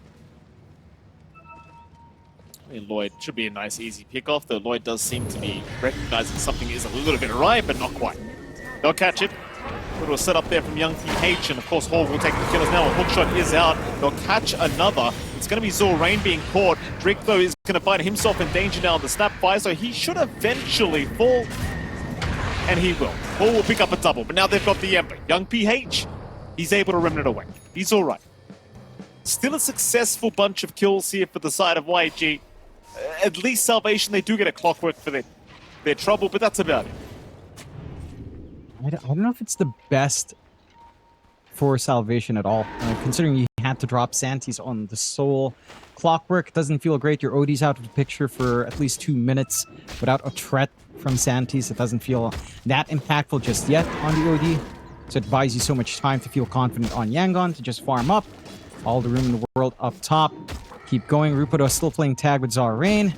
I mean, Lloyd should be a nice easy pickoff, though Lloyd does seem to be recognizing something is a little bit awry, but not quite. They'll catch it. Little set up there from Young TH, and of course Hall will take the killers now. A hookshot is out. They'll catch another. It's going to be Zorain being caught. Drick, though, is going to find himself in danger now on the snap fire, so he should eventually fall. And he will. Hall will pick up a double, but now they've got the Ember. Young PH, he's able to remnant away. He's all right. Still a successful bunch of kills here for the side of YG. At least Salvation, they do get a clockwork for their trouble, but that's about it. I don't know if it's the best for Salvation at all. Considering you had to drop Santis on the Soul. Clockwork doesn't feel great. Your OD's out of the picture for at least 2 minutes without a threat from Santis. It doesn't feel that impactful just yet on the OD. So it buys you so much time to feel confident on Yangon to just farm up. All the room in the world up top. Keep going. Rupido still playing tag with Zarain.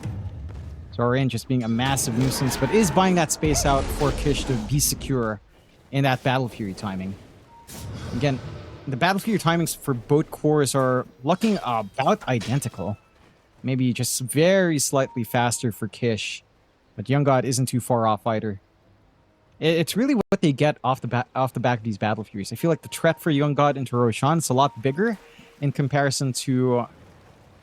Zarain just being a massive nuisance, but is buying that space out for Kish to be secure in that Battle Fury timing. Again, the Battle Fury timings for both cores are looking about identical. Maybe just very slightly faster for Kish, but Young God isn't too far off either. It's really what they get off the back of these Battle Furies. I feel like the threat for Young God into Roshan is a lot bigger in comparison to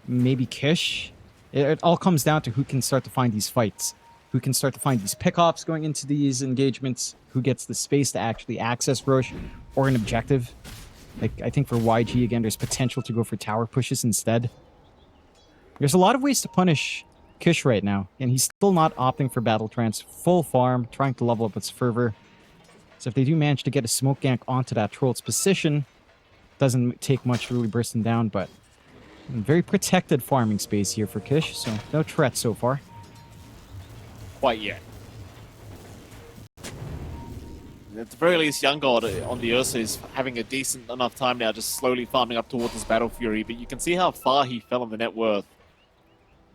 maybe Kish. It all comes down to who can start to find these fights, who can start to find these pickoffs going into these engagements, who gets the space to actually access Rosh or an objective. Like, I think for YG, again, there's potential to go for tower pushes instead. There's a lot of ways to punish Kish right now, and he's still not opting for Battle Trance. Full farm, trying to level up its fervor. So if they do manage to get a smoke gank onto that Troll's position, doesn't take much to really burst him down, but very protected farming space here for Kish, so no threat so far. Quite yet. At the very least, Young God on the Ursa is having a decent enough time now, just slowly farming up towards his Battle Fury, but you can see how far he fell on the net worth.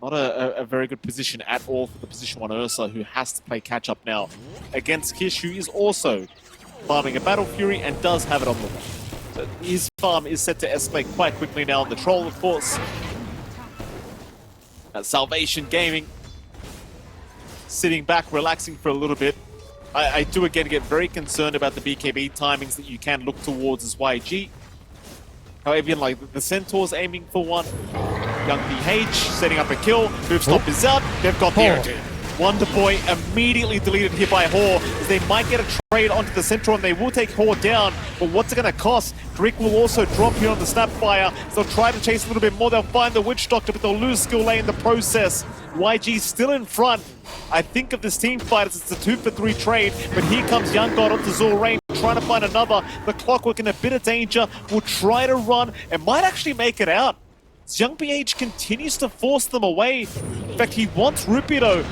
Not a very good position at all for the position 1 Ursa, who has to play catch-up now against Kish, who is also farming a Battle Fury and does have it on the way. So his farm is set to escalate quite quickly now on the Troll, of course. Salvation Gaming sitting back, relaxing for a little bit. I do again get very concerned about the BKB timings that you can look towards as YG. However, like the Centaur's aiming for one. Young BH setting up a kill. Move stop is out. They've got the OD. Wonder Boy immediately deleted here by Hor, as they might get a trade onto the Centaur and they will take Hor down. But what's it going to cost? Drake will also drop here on the Snapfire. So they'll try to chase a little bit more. They'll find the Witch Doctor, but they'll lose skill lane in the process. YG still in front. I think of this team fight as it's a 2-for-3 trade, but here comes Young God onto Zorain, trying to find another. The Clockwork in a bit of danger, will try to run and might actually make it out. Young BH continues to force them away. In fact, he wants Rupido.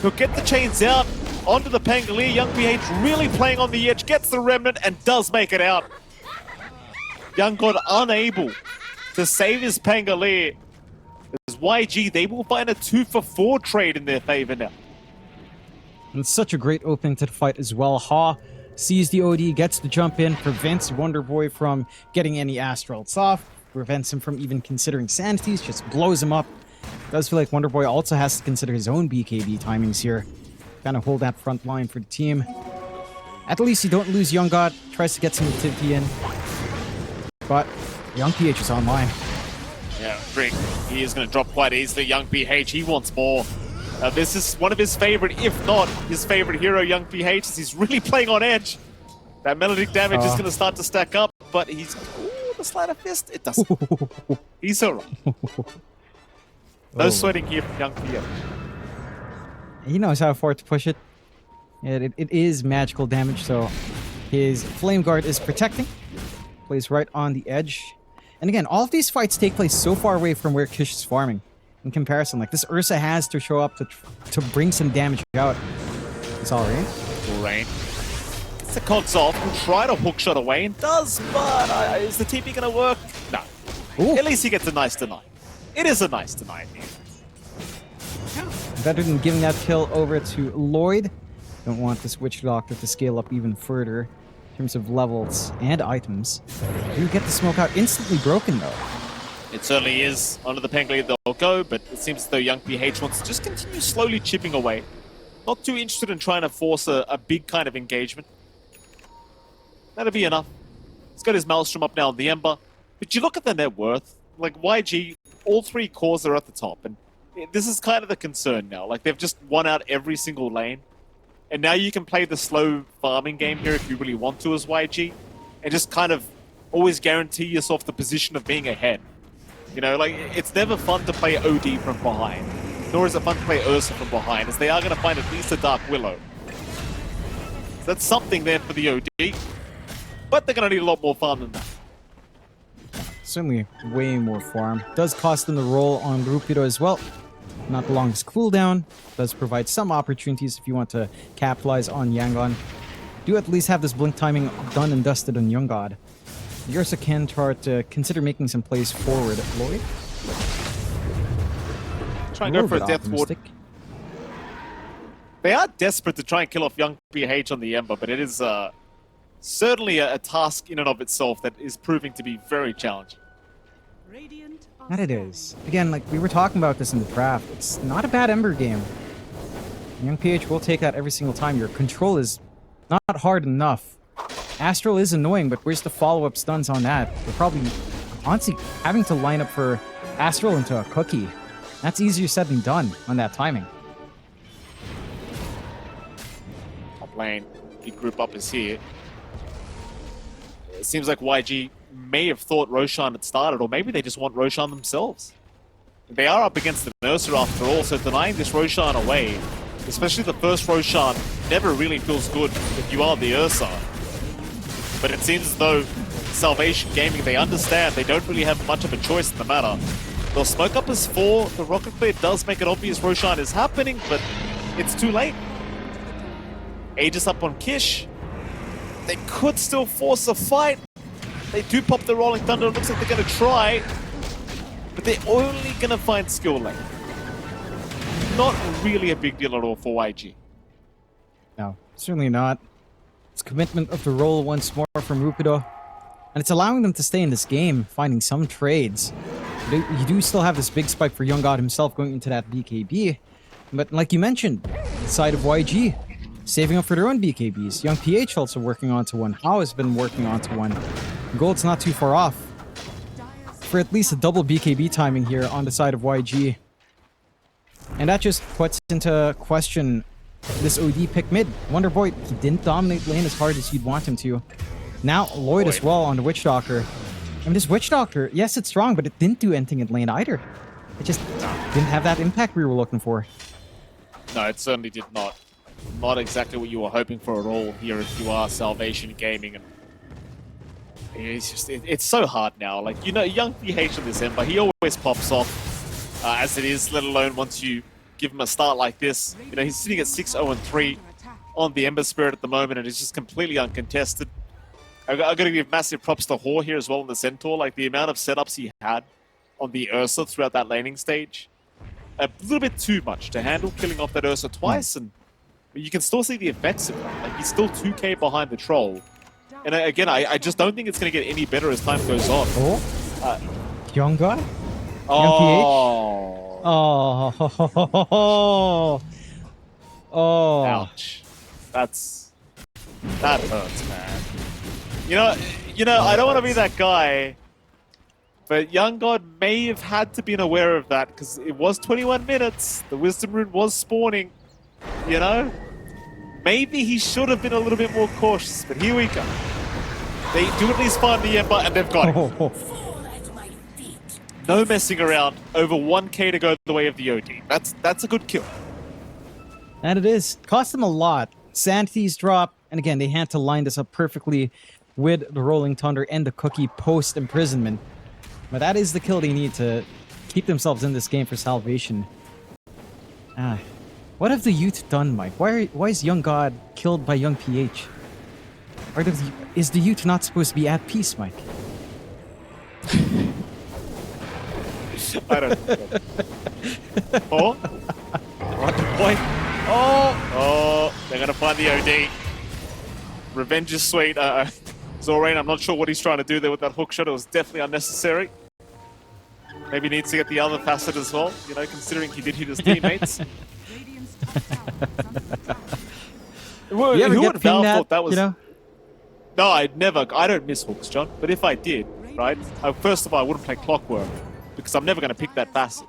He'll get the chains out onto the Pangolier. Young BH really playing on the edge, gets the Remnant and does make it out. Young God unable to save his Pangolier. As YG, they will find a 2-for-4 trade in their favor now. And it's such a great opening to the fight as well. Ha sees the OD, gets the jump in, prevents Wonder Boy from getting any astrals off, prevents him from even considering sanities, just blows him up. Does feel like Wonder Boy also has to consider his own BKB timings here. Kind of hold that front line for the team. At least you don't lose Young God. Tries to get some activity in. But Young PH is online. Yeah, Drake, he is going to drop quite easily. Young PH, he wants more. This is one of his favorite, if not his favorite hero, Young PH, as he's really playing on edge. That melodic damage is going to start to stack up, but he's... Ooh, the sleight of fist. It doesn't. He's alright. No sweating here from Young PH. He knows how far to push it. It is magical damage, so his Flame Guard is protecting. Plays right on the edge. And again, all of these fights take place so far away from where Kish is farming. In comparison, like this Ursa has to show up to bring some damage out. It's all right. Rain. Gets the cogs off. Will try to hookshot away and does, but is the TP going to work? No. Ooh. At least he gets a nice deny. It is a nice deny here. Better than giving that kill over to Lloyd. Don't want this Witch Doctor to scale up even further in terms of levels and items. You get the smoke out instantly broken though. It certainly is. Under the Pangolier they'll go, but it seems as though Young PH wants to just continue slowly chipping away. Not too interested in trying to force a big kind of engagement. That'll be enough. He's got his Maelstrom up now on the Ember. But you look at the net worth, like YG, all 3 cores are at the top. And this is kind of the concern now. Like they've just won out every single lane. And now you can play the slow farming game here if you really want to as YG. And just kind of always guarantee yourself the position of being ahead. You know, like, it's never fun to play OD from behind. Nor is it fun to play Ursa from behind, as they are going to find at least a Dark Willow. So that's something there for the OD. But they're going to need a lot more farm than that. Certainly way more farm. Does cost them the roll on Rupido as well. Not the longest cooldown. Does provide some opportunities if you want to capitalize on Yangon. Do at least have this blink timing done and dusted on Young God. You also can start to consider making some plays forward, Lloyd. Try and go for a Death Ward. They are desperate to try and kill off Young PH on the Ember, but it is certainly a task in and of itself that is proving to be very challenging. That it is. Again, like we were talking about this in the draft, it's not a bad Ember game. Young PH will take that every single time. Your control is not not hard enough. Astral is annoying, but where's the follow-up stuns on that? They're probably honestly having to line up for Astral into a cookie. That's easier said than done on that timing. Top lane, big group up is here. It seems like YG may have thought Roshan had started, or maybe they just want Roshan themselves. They are up against the Nurser after all, so denying this Roshan away, especially the first Roshan, never really feels good if you are the Ursa. But it seems as though Salvation Gaming, they understand they don't really have much of a choice in the matter. They'll smoke up as 4, the Rocket Flare does make it obvious Roshan is happening, but it's too late. Aegis up on Kish. They could still force a fight. They do pop the Rolling Thunder, it looks like they're going to try. But they're only going to find skill lane. Not really a big deal at all for YG. No, certainly not. It's commitment of the role once more from Rupido. And it's allowing them to stay in this game, finding some trades. You do still have this big spike for Young God himself going into that BKB. But like you mentioned, the side of YG, saving up for their own BKBs. Young PH also working onto one. Hao has been working onto one. Gold's not too far off for at least a double BKB timing here on the side of YG. And that just puts into question this OD pick mid. Wonderboy, he didn't dominate lane as hard as you'd want him to. Now Lloyd as well on the Witch Doctor. I mean, this Witch Doctor, yes, it's strong, but it didn't do anything in lane either. It just didn't have that impact we were looking for. No, it certainly did not. Not exactly what you were hoping for at all here if you are Salvation Gaming. And it's just, it's so hard now. Like, you know, young PH in this Ember, he always pops off as it is, let alone once you give him a start like this. You know, he's sitting at 6-0-3 on the Ember Spirit at the moment, and it's just completely uncontested. I've got to give massive props to Hor here as well in the Centaur. Like, the amount of setups he had on the Ursa throughout that laning stage. A little bit too much to handle, killing off that Ursa twice, and you can still see the effects of that. Like, he's still 2k behind the Troll. And again, I just don't think it's going to get any better as time goes on. Oh, young guy? Oh. Young PH? Oh. Oh. Ouch. That hurts, man. You know, I don't want to be that guy, but Young God may have had to been aware of that because it was 21 minutes. The Wisdom Rune was spawning, you know? Maybe he should have been a little bit more cautious, but here we go. They do at least find the Ember, and they've got it. No messing around. Over 1k to go the way of the OD. That's a good kill. And it is. Cost them a lot. Sanity's drop, and again, they had to line this up perfectly with the Rolling Thunder and the Cookie post-imprisonment. But that is the kill they need to keep themselves in this game for Salvation. What have the youth done, Mike? Why is Young God killed by Young PH? Is the youth not supposed to be at peace, Mike? I don't know. Oh? Rocket point. Oh, they're going to find the OD. Revenge is sweet. Zorain, I'm not sure what he's trying to do there with that hook shot. It was definitely unnecessary. Maybe he needs to get the other facet as well, you know, considering he did hit his teammates. Well, you ever who get would have thought that was... You know? No, I don't miss hooks, John. But if I did, right, first of all, I wouldn't play Clockwork because I'm never going to pick that facet.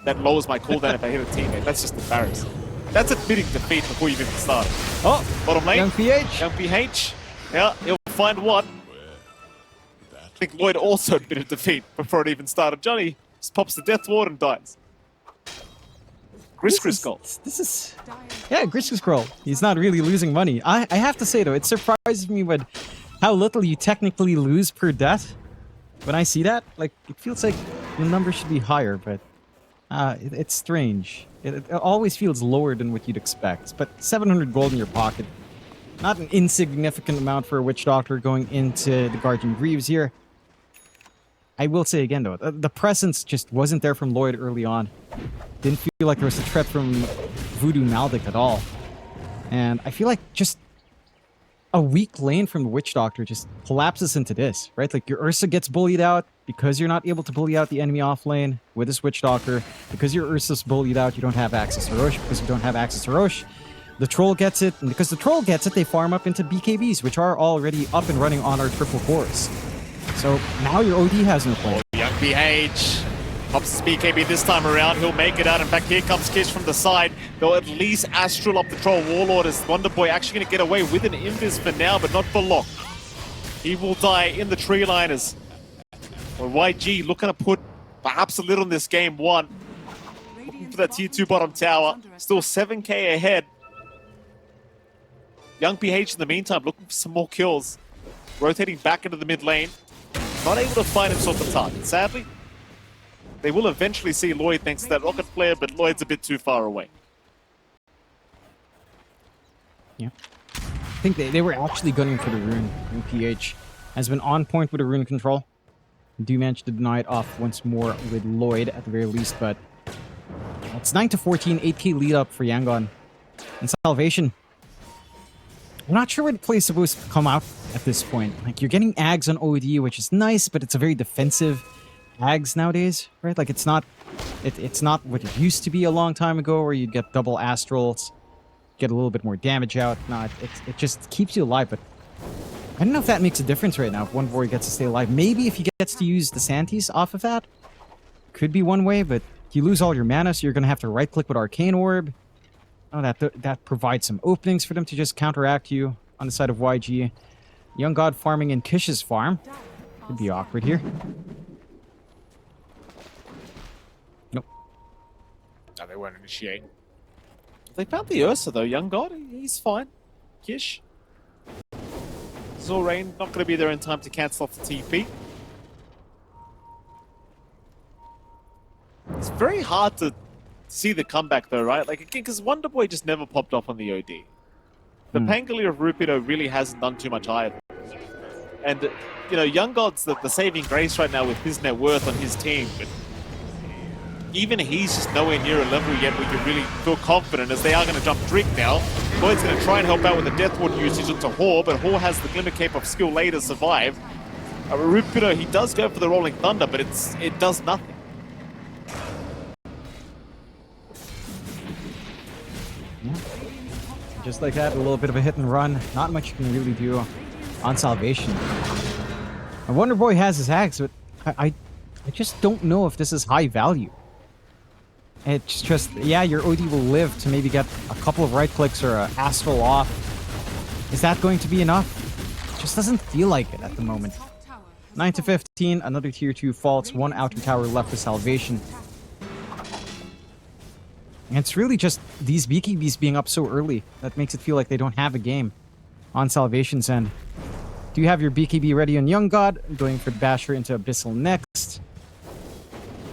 That lowers my cooldown if I hit a teammate. That's just embarrassing. That's admitting defeat before you've even started. Oh, bottom lane. Young PH. Young PH. Yeah, he'll find one. I think Lloyd also admitted defeat before it even started. Johnny just pops the Death Ward and dies. Gris goal. Yeah, Gris Scroll. He's not really losing money. I have to say, though, it surprises me with how little you technically lose per death. When I see that, like, it feels like the number should be higher, but it's strange. It always feels lower than what you'd expect. But 700 gold in your pocket, not an insignificant amount for a Witch Doctor going into the Guardian Greaves here. I will say again, though, the presence just wasn't there from Lloyd early on. Didn't feel like there was a threat from Voodoo Maldic at all. And I feel like just a weak lane from the Witch Doctor just collapses into this, right? Like, your Ursa gets bullied out because you're not able to bully out the enemy off lane with this Witch Doctor. Because your Ursa's bullied out, you don't have access to Rosh. Because you don't have access to Rosh, The Troll gets it, and because the Troll gets it, they farm up into BKBs, which are already up and running on our triple cores. So now your OD has no play. Young PH pops his BKB this time around. He'll make it out. In fact, here comes Kish from the side. They'll at least Astral up the Troll Warlord. Is Wonderboy actually going to get away with an Invis for now, but not for long. He will die in the tree line as YG looking to put perhaps a lid on this game one. Looking for that tier 2 bottom tower. Still 7k ahead. Young PH in the meantime looking for some more kills. Rotating back into the mid lane. Not able to find himself the target. Sadly, they will eventually see Lloyd thanks to that rocket flare, but Lloyd's a bit too far away. Yeah. I think they were actually gunning for the rune. And PH has been on point with the rune control. Do manage to deny it off once more with Lloyd at the very least, but it's 9-14, 8k lead up for Yangon. And Salvation. I'm not sure where the play is supposed to come out at this point. Like, you're getting Ags on OD, which is nice, but it's a very defensive Ags nowadays, right? Like, it's not what it used to be a long time ago, where you'd get double Astrals, get a little bit more damage out. No, it just keeps you alive, but I don't know if that makes a difference right now, if Wonderboy gets to stay alive. Maybe if he gets to use the Santis off of that, could be one way, but you lose all your mana, so you're going to have to right-click with Arcane Orb. Oh, that provides some openings for them to just counteract you on the side of YG. Young God farming in Kish's farm. Could be awkward here. Nope. No, they won't initiate. They found the Ursa though, Young God. He's fine. Kish. Zorain not going to be there in time to cancel off the TP. It's very hard to see the comeback though, right? Like, again, because Wonderboy just never popped off on the OD. The Pangolier of Rupido really hasn't done too much either. And, you know, Young God's the saving grace right now with his net worth on his team, but even he's just nowhere near a level yet where you really feel confident, as they are going to jump Drick now. Lloyd's going to try and help out with the Death Ward usage onto Hor, but Hor has the Glimmer Cape of skill later survive. Rupido, he does go for the Rolling Thunder, but it does nothing. Just like that, a little bit of a hit and run. Not much you can really do on Salvation. And Wonderboy has his Axe, but I just don't know if this is high value. It's just, yeah, your OD will live to maybe get a couple of right clicks or an Astral off. Is that going to be enough? It just doesn't feel like it at the moment. 9-15, another tier 2 faults, one outer tower left for Salvation. And it's really just these BKBs being up so early that makes it feel like they don't have a game on Salvation's end. Do you have your BKB ready on Young God? Going for Basher into Abyssal next.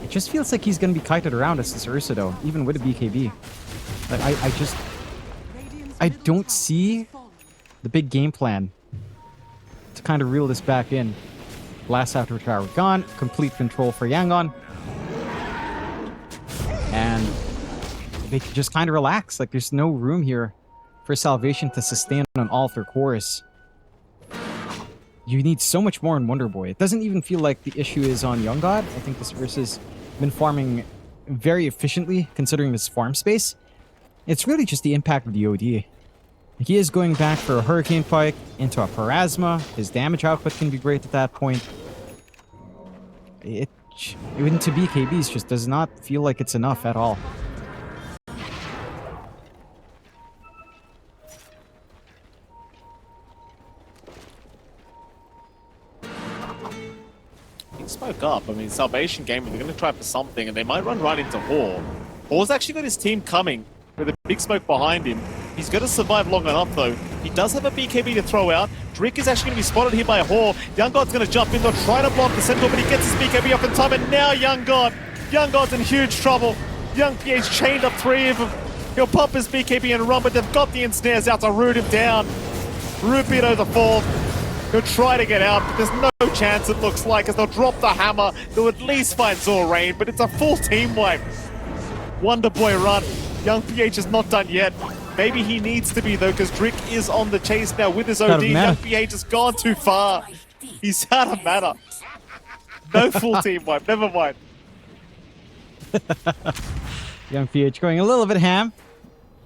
It just feels like he's going to be kited around as this Ursa though, even with a BKB. Like, I don't see the big game plan to kind of reel this back in. Last outer tower gone. Complete control for Yangon. And they can just kind of relax. Like, there's no room here for Salvation to sustain on all of their cores. You need so much more in Wonderboy. It doesn't even feel like the issue is on Young God. I think this Ursa's been farming very efficiently, considering this farm space. It's really just the impact of the OD. He is going back for a Hurricane Pike into a Parasma. His damage output can be great at that point. Even to BKBs just does not feel like it's enough at all. He spoke up. I mean, Salvation game, they're going to try for something, and they might run right into Hor. Hor's actually got his team coming with a big smoke behind him. He's going to survive long enough, though. He does have a BKB to throw out. Drick is actually going to be spotted here by Hor. Young God's going to jump in. They'll try to block the Centaur, but he gets his BKB up in time, and now Young God's in huge trouble. Young PH chained up three of them. He'll pop his BKB and run, but they've got the ensnares out to root him down. Rupido the fourth. He'll try to get out, but there's no chance, it looks like, as they'll drop the hammer. They'll at least find Zorain, but it's a full team wipe. Wonderboy run. Young PH is not done yet. Maybe he needs to be, though, because Drick is on the chase now with his OD. Young PH has gone too far. He's out of mana. No full team wipe, never mind. Young PH going a little bit ham.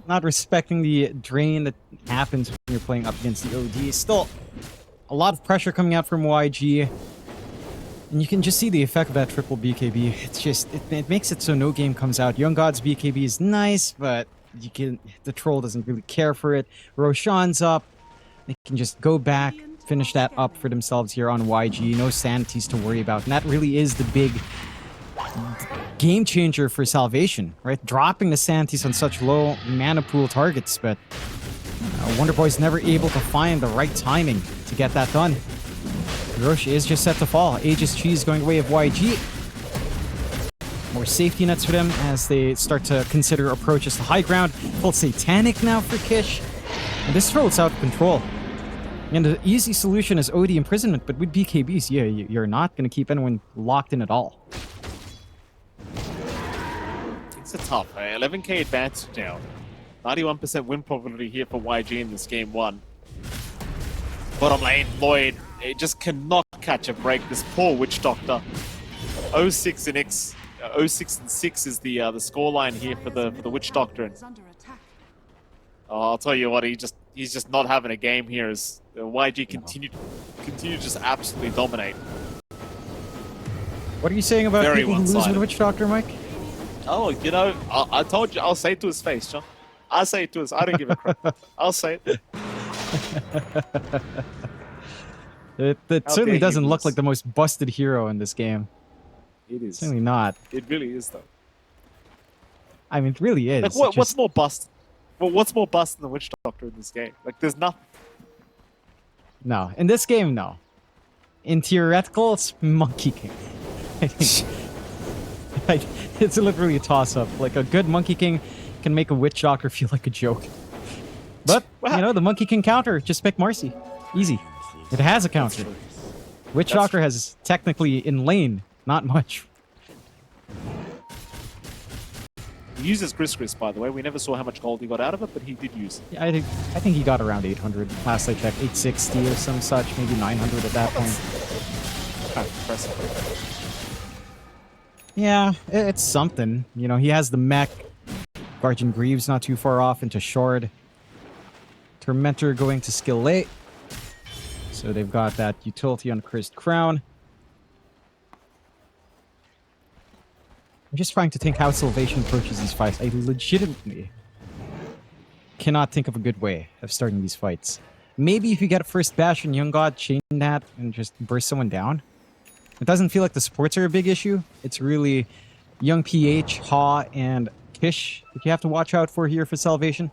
not respecting the drain that happens when you're playing up against the OD. Still, a lot of pressure coming out from YG. And you can just see the effect of that triple BKB. It's just, it makes it so no game comes out. Young God's BKB is nice, but the troll doesn't really care for it. Roshan's up. They can just go back, finish that up for themselves here on YG. No sanities to worry about. And that really is the big game changer for Salvation, right? Dropping the sanities on such low mana pool targets, but Wonder Boy's never able to find the right timing to get that done. Roche is just set to fall. Aegis Cheese going the way of YG. More safety nets for them as they start to consider approaches to high ground. Full Satanic now for Kish. And this throw is out of control. And the easy solution is OD imprisonment, but with BKBs, yeah, you're not going to keep anyone locked in at all. It's a tough, 11k advantage now. 91% win probability here for YG in this game one. Bottom lane, Lloyd, it just cannot catch a break. This poor Witch Doctor. 0-6 and 0-6 and 6 is the scoreline here for the Witch Doctor. And, I'll tell you what, he's just not having a game here as YG continue to just absolutely dominate. What are you saying about people who lose with Witch Doctor, Mike? Oh, you know, I told you, I'll say it to his face, John. I'll say it to us. I don't give a crap. I'll say it. It certainly doesn't look like the most busted hero in this game. It is. Certainly not. It really is, though. I mean, it really is. Like, what's more bust? Well, what's more bust than the Witch Doctor in this game? Like, there's nothing. No. In this game, no. In theoretical, it's Monkey King. Like, it's literally a toss-up. Like, a good Monkey King can make a Witch Doctor feel like a joke. But, you know, the Monkey King counter, just pick Marcy. Easy. It has a counter. Witch Doctor has technically in lane, not much. He uses Gris, by the way. We never saw how much gold he got out of it, but he did use it. Yeah, I think he got around 800. Last I checked, 860 or some such, maybe 900 at that point. Kind of impressive. Yeah, it's something. You know, he has the mech. Guardian Greaves not too far off into Shard. Tormentor going to skill 8. So they've got that utility on Cursed Crown. I'm just trying to think how Salvation approaches these fights. I legitimately cannot think of a good way of starting these fights. Maybe if you get a first bash in Young God, chain that and just burst someone down. It doesn't feel like the supports are a big issue. It's really Young PH, Ha, and Kish that you have to watch out for here for Salvation.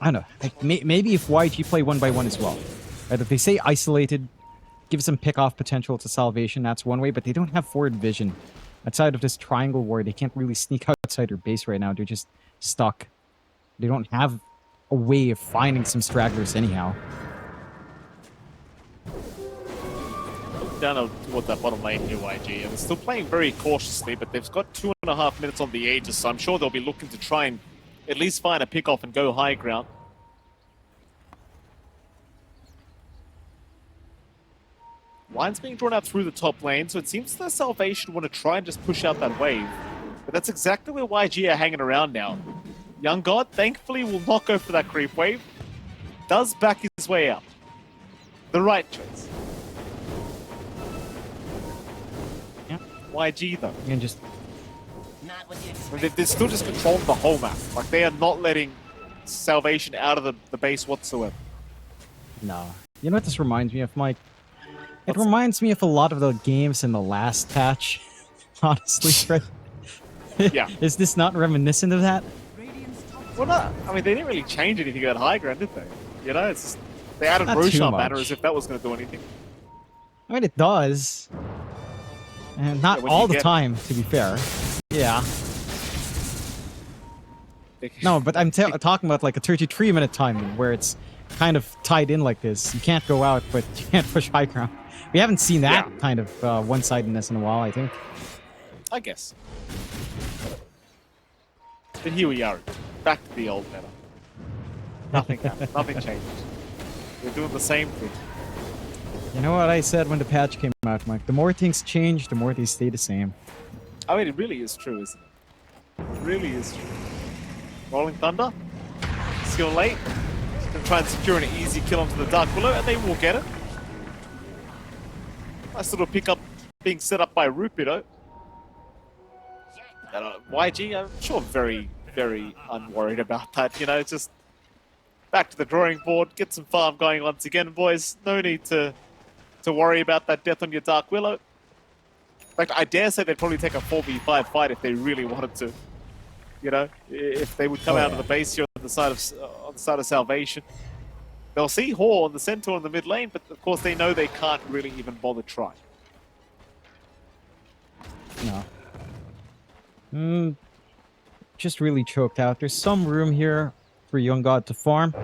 I don't know. Like, maybe if YG play 1x1 as well. Right? If they say isolated, give some pick-off potential to Salvation, that's one way, but they don't have forward vision. Outside of this triangle war, they can't really sneak outside their base right now. They're just stuck. They don't have a way of finding some stragglers anyhow. Down towards that bottom lane here, YG, and they're still playing very cautiously, but they've got 2.5 minutes on the Aegis, so I'm sure they'll be looking to try and at least find a pick-off and go high ground. Line's being drawn out through the top lane, so it seems that Salvation want to try and just push out that wave. But that's exactly where YG are hanging around now. Young God, thankfully, will not go for that creep wave. Does back his way out. The right choice. Yeah. YG, though. You can just... They're still just controlling the whole map. Like, they are not letting Salvation out of the base whatsoever. No. You know what this reminds me of, Mike? It reminds me of a lot of the games in the last patch, honestly, right? Yeah. Is this not reminiscent of that? Well, no. I mean, they didn't really change anything at high ground, did they? You know, it's just, they added Not too Roshan much. banner as if that was going to do anything. I mean, it does. And not when all you the get- time, to be fair. Yeah. No, but I'm talking about like a 33-minute timing where it's kind of tied in like this. You can't go out, but you can't push high ground. We haven't seen that kind of one-sidedness in a while, I think. I guess. But here we are, back to the old meta. Nothing happened. Nothing changed. We're doing the same thing. You know what I said when the patch came out, Mike? The more things change, the more they stay the same. I mean, it really is true, isn't it? It really is. Rolling Thunder. Skill late. Gonna try and secure an easy kill onto the Dark Willow, and they will get it. Nice little pickup being set up by Rupido. YG, I'm sure very, very unworried about that. You know, it's just back to the drawing board, get some farm going once again, boys. No need to worry about that death on your Dark Willow. In fact, I dare say they'd probably take a 4v5 fight if they really wanted to. You know, if they would come out of the base here on the side of Salvation. They'll see Hor on the centaur in the mid lane, but of course they know they can't really even bother trying. No. Just really choked out. There's some room here for Young God to farm.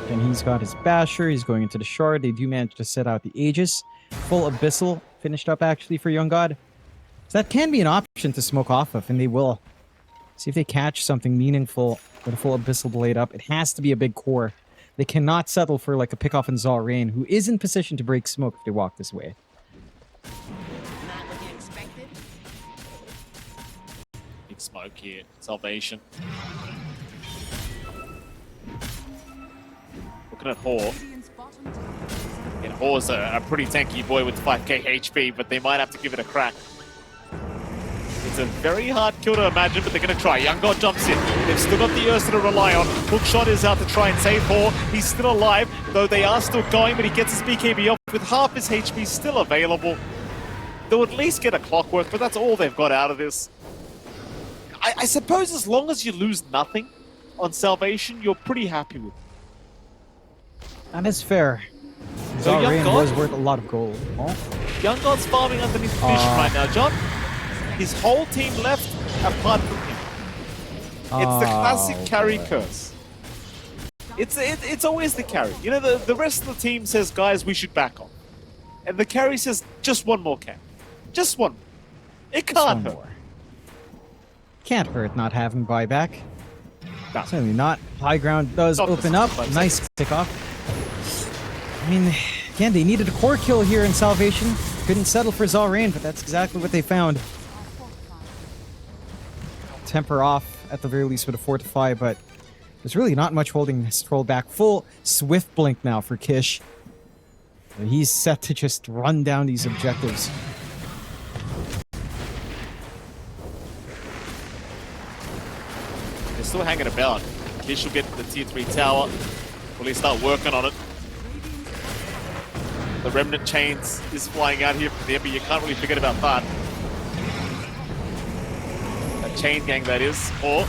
And he's got his Basher. He's going into the Shard. They do manage to set out the Aegis. Full Abyssal finished up actually for Young God. So that can be an option to smoke off of, and they will. See if they catch something meaningful with a full Abyssal Blade up. It has to be a big core. They cannot settle for like a pickoff in Zalrain, who is in position to break smoke if they walk this way. Big smoke here. Salvation. Looking at Hor. And Hor's a pretty tanky boy with 5k HP, but they might have to give it a crack. It's a very hard kill to imagine, but they're going to try. Young God jumps in. They've still got the Ursa to rely on. Hookshot is out to try and save Hor. He's still alive, though they are still going, but he gets his BKB off with half his HP still available. They'll at least get a clockwork, but that's all they've got out of this. I suppose as long as you lose nothing on Salvation, you're pretty happy with it. That is fair. So Zalrain was worth a lot of gold. Oh. Young God's farming underneath the vision right now, John. His whole team left apart from him. It's the classic carry curse. It's always the carry. You know, the rest of the team says, guys, we should back off. And the carry says, just one more camp. Just one. It can't hurt. Can't hurt not having buyback. No. Certainly not. High ground does open up. Nice kickoff. I mean, again, they needed a core kill here in Salvation. Couldn't settle for Zalrain, but that's exactly what they found. Temper off, at the very least, with a Fortify, but there's really not much holding this troll back. Full Swift Blink now for Kish. He's set to just run down these objectives. They're still hanging about. Kish will get the tier 3 tower. Will he start working on it? The Remnant Chains is flying out here from there, but you can't really forget about that. That chain gang, that is. Or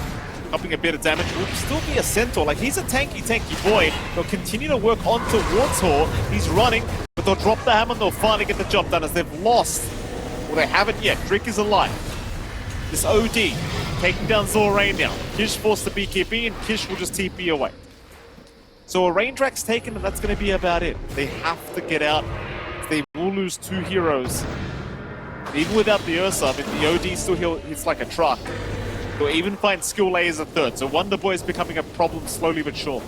upping a bit of damage. Will still be a centaur. Like, he's a tanky boy. They'll continue to work on towards Hor. He's running, but they'll drop the hammer and they'll finally get the job done as they've lost. Well, they haven't yet. Drick is alive. This OD taking down Zalrain now. Kish forced the BKB and Kish will just TP away. So a rain track's taken, and that's going to be about it. They have to get out. They will lose 2 heroes. Even without the Ursa, I mean, the OD still hits like a truck. They'll even find skill A as a third. So Wonder Boy is becoming a problem slowly but surely.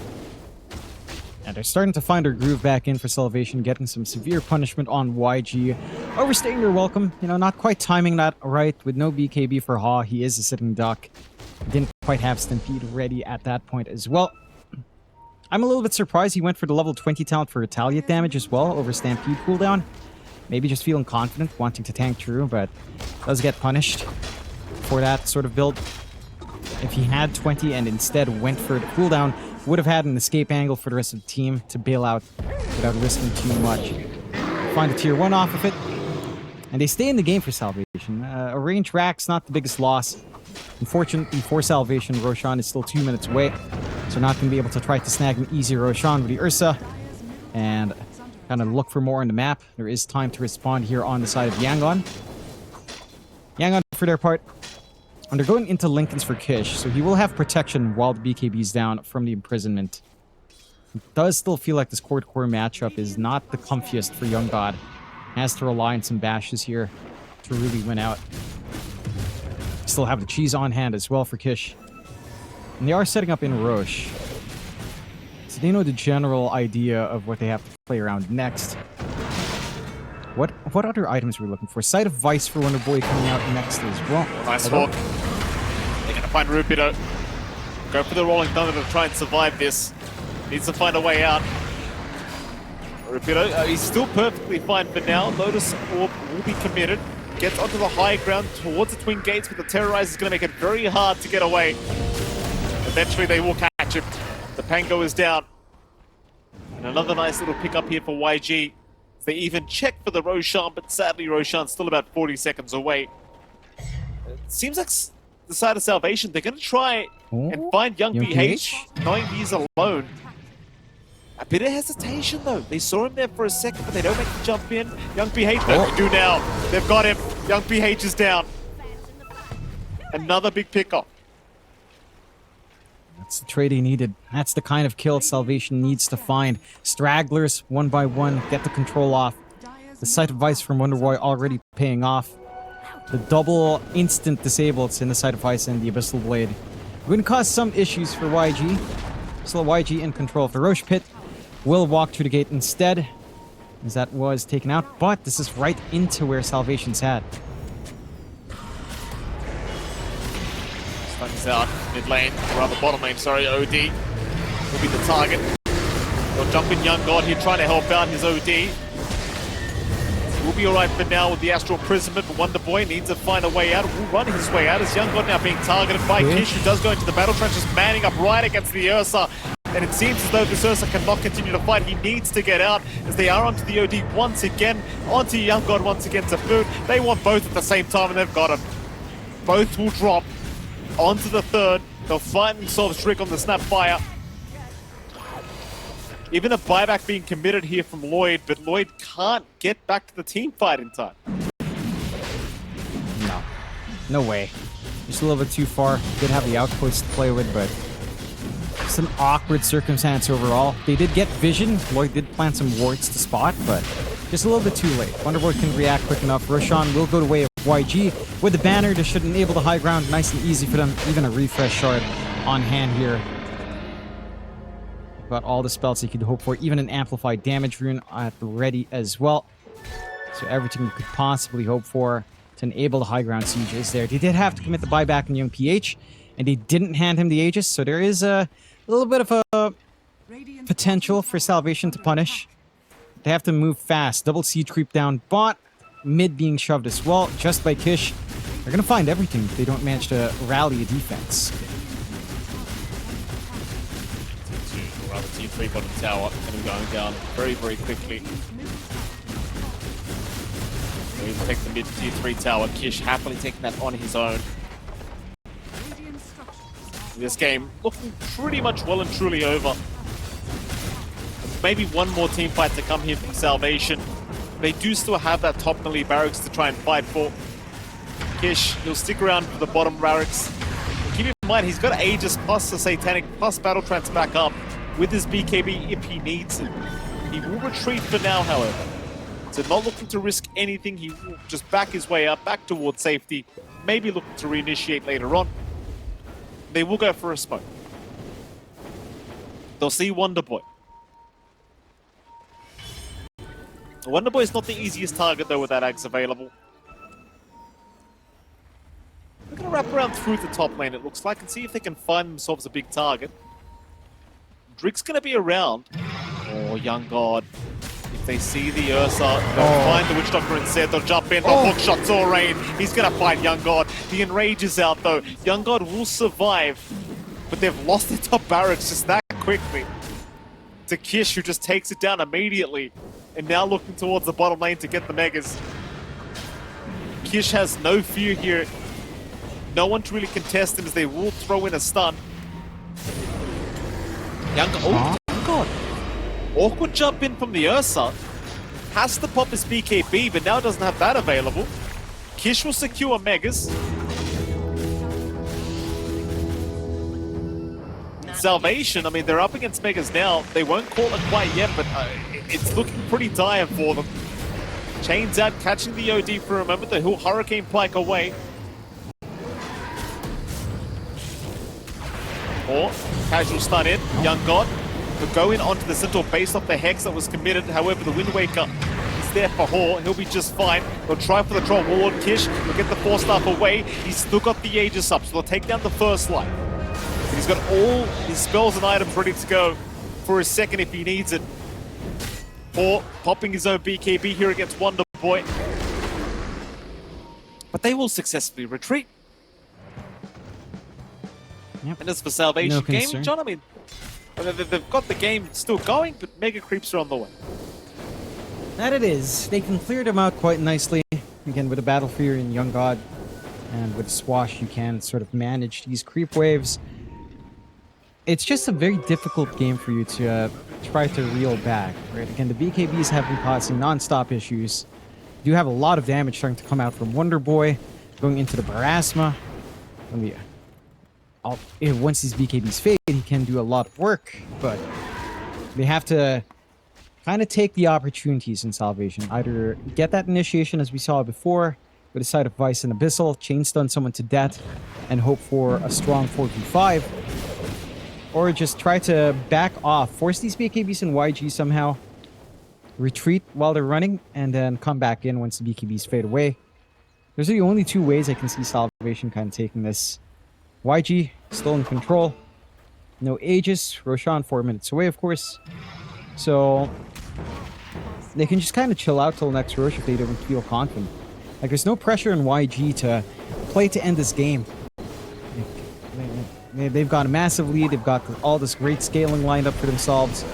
And they're starting to find their groove back in for Salvation, getting some severe punishment on YG. Overstaying their welcome. You know, not quite timing that right. With no BKB for Ha, he is a sitting duck. Didn't quite have Stampede ready at that point as well. I'm a little bit surprised he went for the level 20 talent for retaliate damage as well over Stampede cooldown. Maybe just feeling confident, wanting to tank through, but does get punished for that sort of build. If he had 20 and instead went for the cooldown, would have had an escape angle for the rest of the team to bail out without risking too much. Find a tier 1 off of it, and they stay in the game for Salvation. A range rack's not the biggest loss. Unfortunately for Salvation, Roshan is still 2 minutes away, so not going to be able to try to snag an easy Roshan with the Ursa. And kind of look for more on the map. There is time to respond here on the side of Yangon. Yangon, for their part, and they're going into Lincoln's for Kish, so he will have protection while the BKB's down from the imprisonment. It does still feel like this core-to-core matchup is not the comfiest for Young God. Has to rely on some bashes here to really win out. Still have the cheese on hand as well for Kish. And they are setting up in Roche. So they know the general idea of what they have to play around next. What other items are we looking for? Sight of Vice for Wonder Boy coming out next as well. Nice hook. find Rupido. Go for the Rolling Thunder to try and survive this. Needs to find a way out. Rupido, he's still perfectly fine for now. Lotus Orb will be committed. Gets onto the high ground towards the Twin Gates, but the Terrorizer is going to make it very hard to get away. Eventually they will catch him. The Pango is down. And another nice little pickup here for YG. They even check for the Roshan, but sadly Roshan's still about 40 seconds away. It seems like the side of Salvation, they're going to try and find Young BH, knowing he's alone. A bit of hesitation though. They saw him there for a second, but they don't make the jump in. Young BH, they do now. They've got him. Young BH is down. Another big pickup. That's the trade he needed. That's the kind of kill Salvation needs to find. Stragglers, one by one, get the control off. The Sight of Ice from Wonderboy already paying off. The double instant disables in the Sight of Ice and the Abyssal Blade. Going to cause some issues for YG. Still YG in control of the Roche Pit. Will walk through the gate instead, as that was taken out, but this is right into where Salvation's had. Stuns out mid lane, or rather bottom lane, sorry, OD will be the target. They'll jump in Young God here trying to help out his OD. Will be alright for now with the Astral Imprisonment, but Wonderboy needs to find a way out. Will run his way out as Young God now being targeted by Kish, who does go into the battle trench, just manning up right against the Ursa. And it seems as though this Ursa cannot continue to fight. He needs to get out as they are onto the OD once again, onto Young God once again to boot. They want both at the same time and they've got him. Both will drop onto the third. They'll find themselves trick on the Snapfire. Even a buyback being committed here from Lloyd, but Lloyd can't get back to the team fight in time. No. No way. Just a little bit too far. Did have the outpost to play with, but it's an awkward circumstance overall. They did get vision. Lloyd did plant some wards to spot, but just a little bit too late. Wonderboy can react quick enough. Roshan will go the way of YG. With the banner, this should enable the high ground nice and easy for them. Even a refresh shard on hand here. Got all the spells you could hope for. Even an amplified damage rune at the ready as well. So everything you could possibly hope for to enable the high ground siege is there. They did have to commit the buyback on Young PH, and they didn't hand him the Aegis, so there is a little bit of a potential for Salvation to punish. They have to move fast. Double siege creep down, bot, mid being shoved as well, just by Kish. They're going to find everything if they don't manage to rally a defense. Rather, T3 bottom tower going to be going down very, very quickly. So he'll take the mid tier 3 tower. Kish happily taking that on his own. This game looking pretty much well and truly over. Maybe one more team fight to come here from Salvation. They do still have that top melee barracks to try and fight for. Kish, he'll stick around for the bottom barracks. Keep in mind, he's got Aegis plus the Satanic plus Battle Trance back up with his BKB if he needs it. He will retreat for now, however. So not looking to risk anything, he will just back his way up, back towards safety, maybe looking to reinitiate later on. They will go for a smoke. They'll see Wonderboy. Wonderboy is not the easiest target though with that axe available. They're going to wrap around through the top lane it looks like and see if they can find themselves a big target. Drick's going to be around. Oh, Young God. If they see the Ursa, they'll find the Witch Doctor instead. They'll jump in. They'll hook shots all rain. He's going to fight Young God. The Enrage is out though. Young God will survive, but they've lost their top barracks just that quickly. To Kish, who just takes it down immediately, and now looking towards the bottom lane to get the Megas. Kish has no fear here. No one to really contest him as they will throw in a stun. Young God. Awkward jump in from the Ursa. Has to pop his BKB, but now doesn't have that available. Kish will secure Megas. Salvation, I mean, they're up against Megas now. They won't call it quite yet, but it's looking pretty dire for them. Chains out, catching the OD for a moment. The Hurricane Pike away. Or casual stun in. Young God will go in onto the Centaur based off the Hex that was committed. However, the Wind Waker is there for Hor. He'll be just fine. He'll try for the troll Warlord Kish. He'll get the 4-staff away. He's still got the Aegis up, so they'll take down the first line. He's got all his spells and items ready to go for his second if he needs it. Hor popping his own BKB here against Wonder Boy. But they will successfully retreat. Yep. And as for Salvation No Gaming, concern. John, I mean, they've got the game still going, but Mega Creeps are on the way. That it is. They can clear them out quite nicely. Again, with a Battle Fury and Young God, and with Swash, you can sort of manage these creep waves. It's just a very difficult game for you to try to reel back, right? Again, the BKBs have been causing non-stop issues. You do have a lot of damage starting to come out from Wonder Boy, going into the Barasma. Once these BKBs fade, he can do a lot of work, but they have to kind of take the opportunities in Salvation. Either get that initiation as we saw before, with a side of Vice and Abyssal, chain stun someone to death, and hope for a strong 4v5, or just try to back off, force these BKBs in YG somehow, retreat while they're running, and then come back in once the BKBs fade away. Those are the only two ways I can see Salvation kind of taking this. YG still in control. No Aegis. Roshan 4 minutes away, of course. So they can just kind of chill out till next Rosh if they don't feel confident. Like, there's no pressure on YG to play to end this game. They've got a massive lead. They've got all this great scaling lined up for themselves.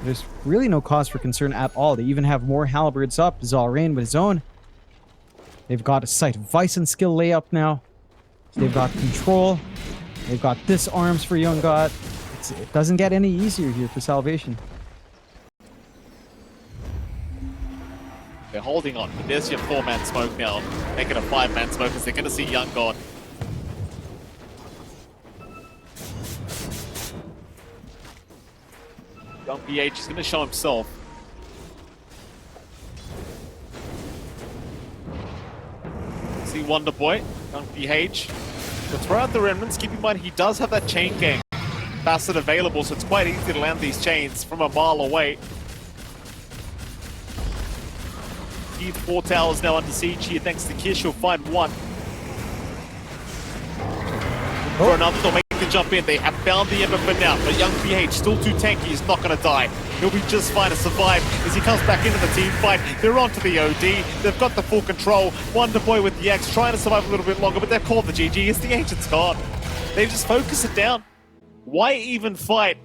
There's really no cause for concern at all. They even have more halberds up. Zalrain with his own. They've got a sight of Vice and skill layup now. They've got control. They've got disarms for Young God. It doesn't get any easier here for Salvation. They're holding on, but there's your 4-man smoke now. Make it a 5-man smoke as they're going to see Young God. Young PH is going to show himself. See Wonder Boy, Young PH. But throw out the remnants. Keep in mind he does have that chain gang facet available, so it's quite easy to land these chains from a mile away. Keith 4 towers now under siege here thanks to Kish. He'll find one. For another, they'll make the jump in. They have found the Ember for now, but Young PH still too tanky. He's not going to die. He'll be just fine to survive as he comes back into the team fight. They're onto the OD. They've got the full control. Wonder Boy with the X trying to survive a little bit longer, but they've called the GG. It's the Ancient's card. They just focus it down. Why even fight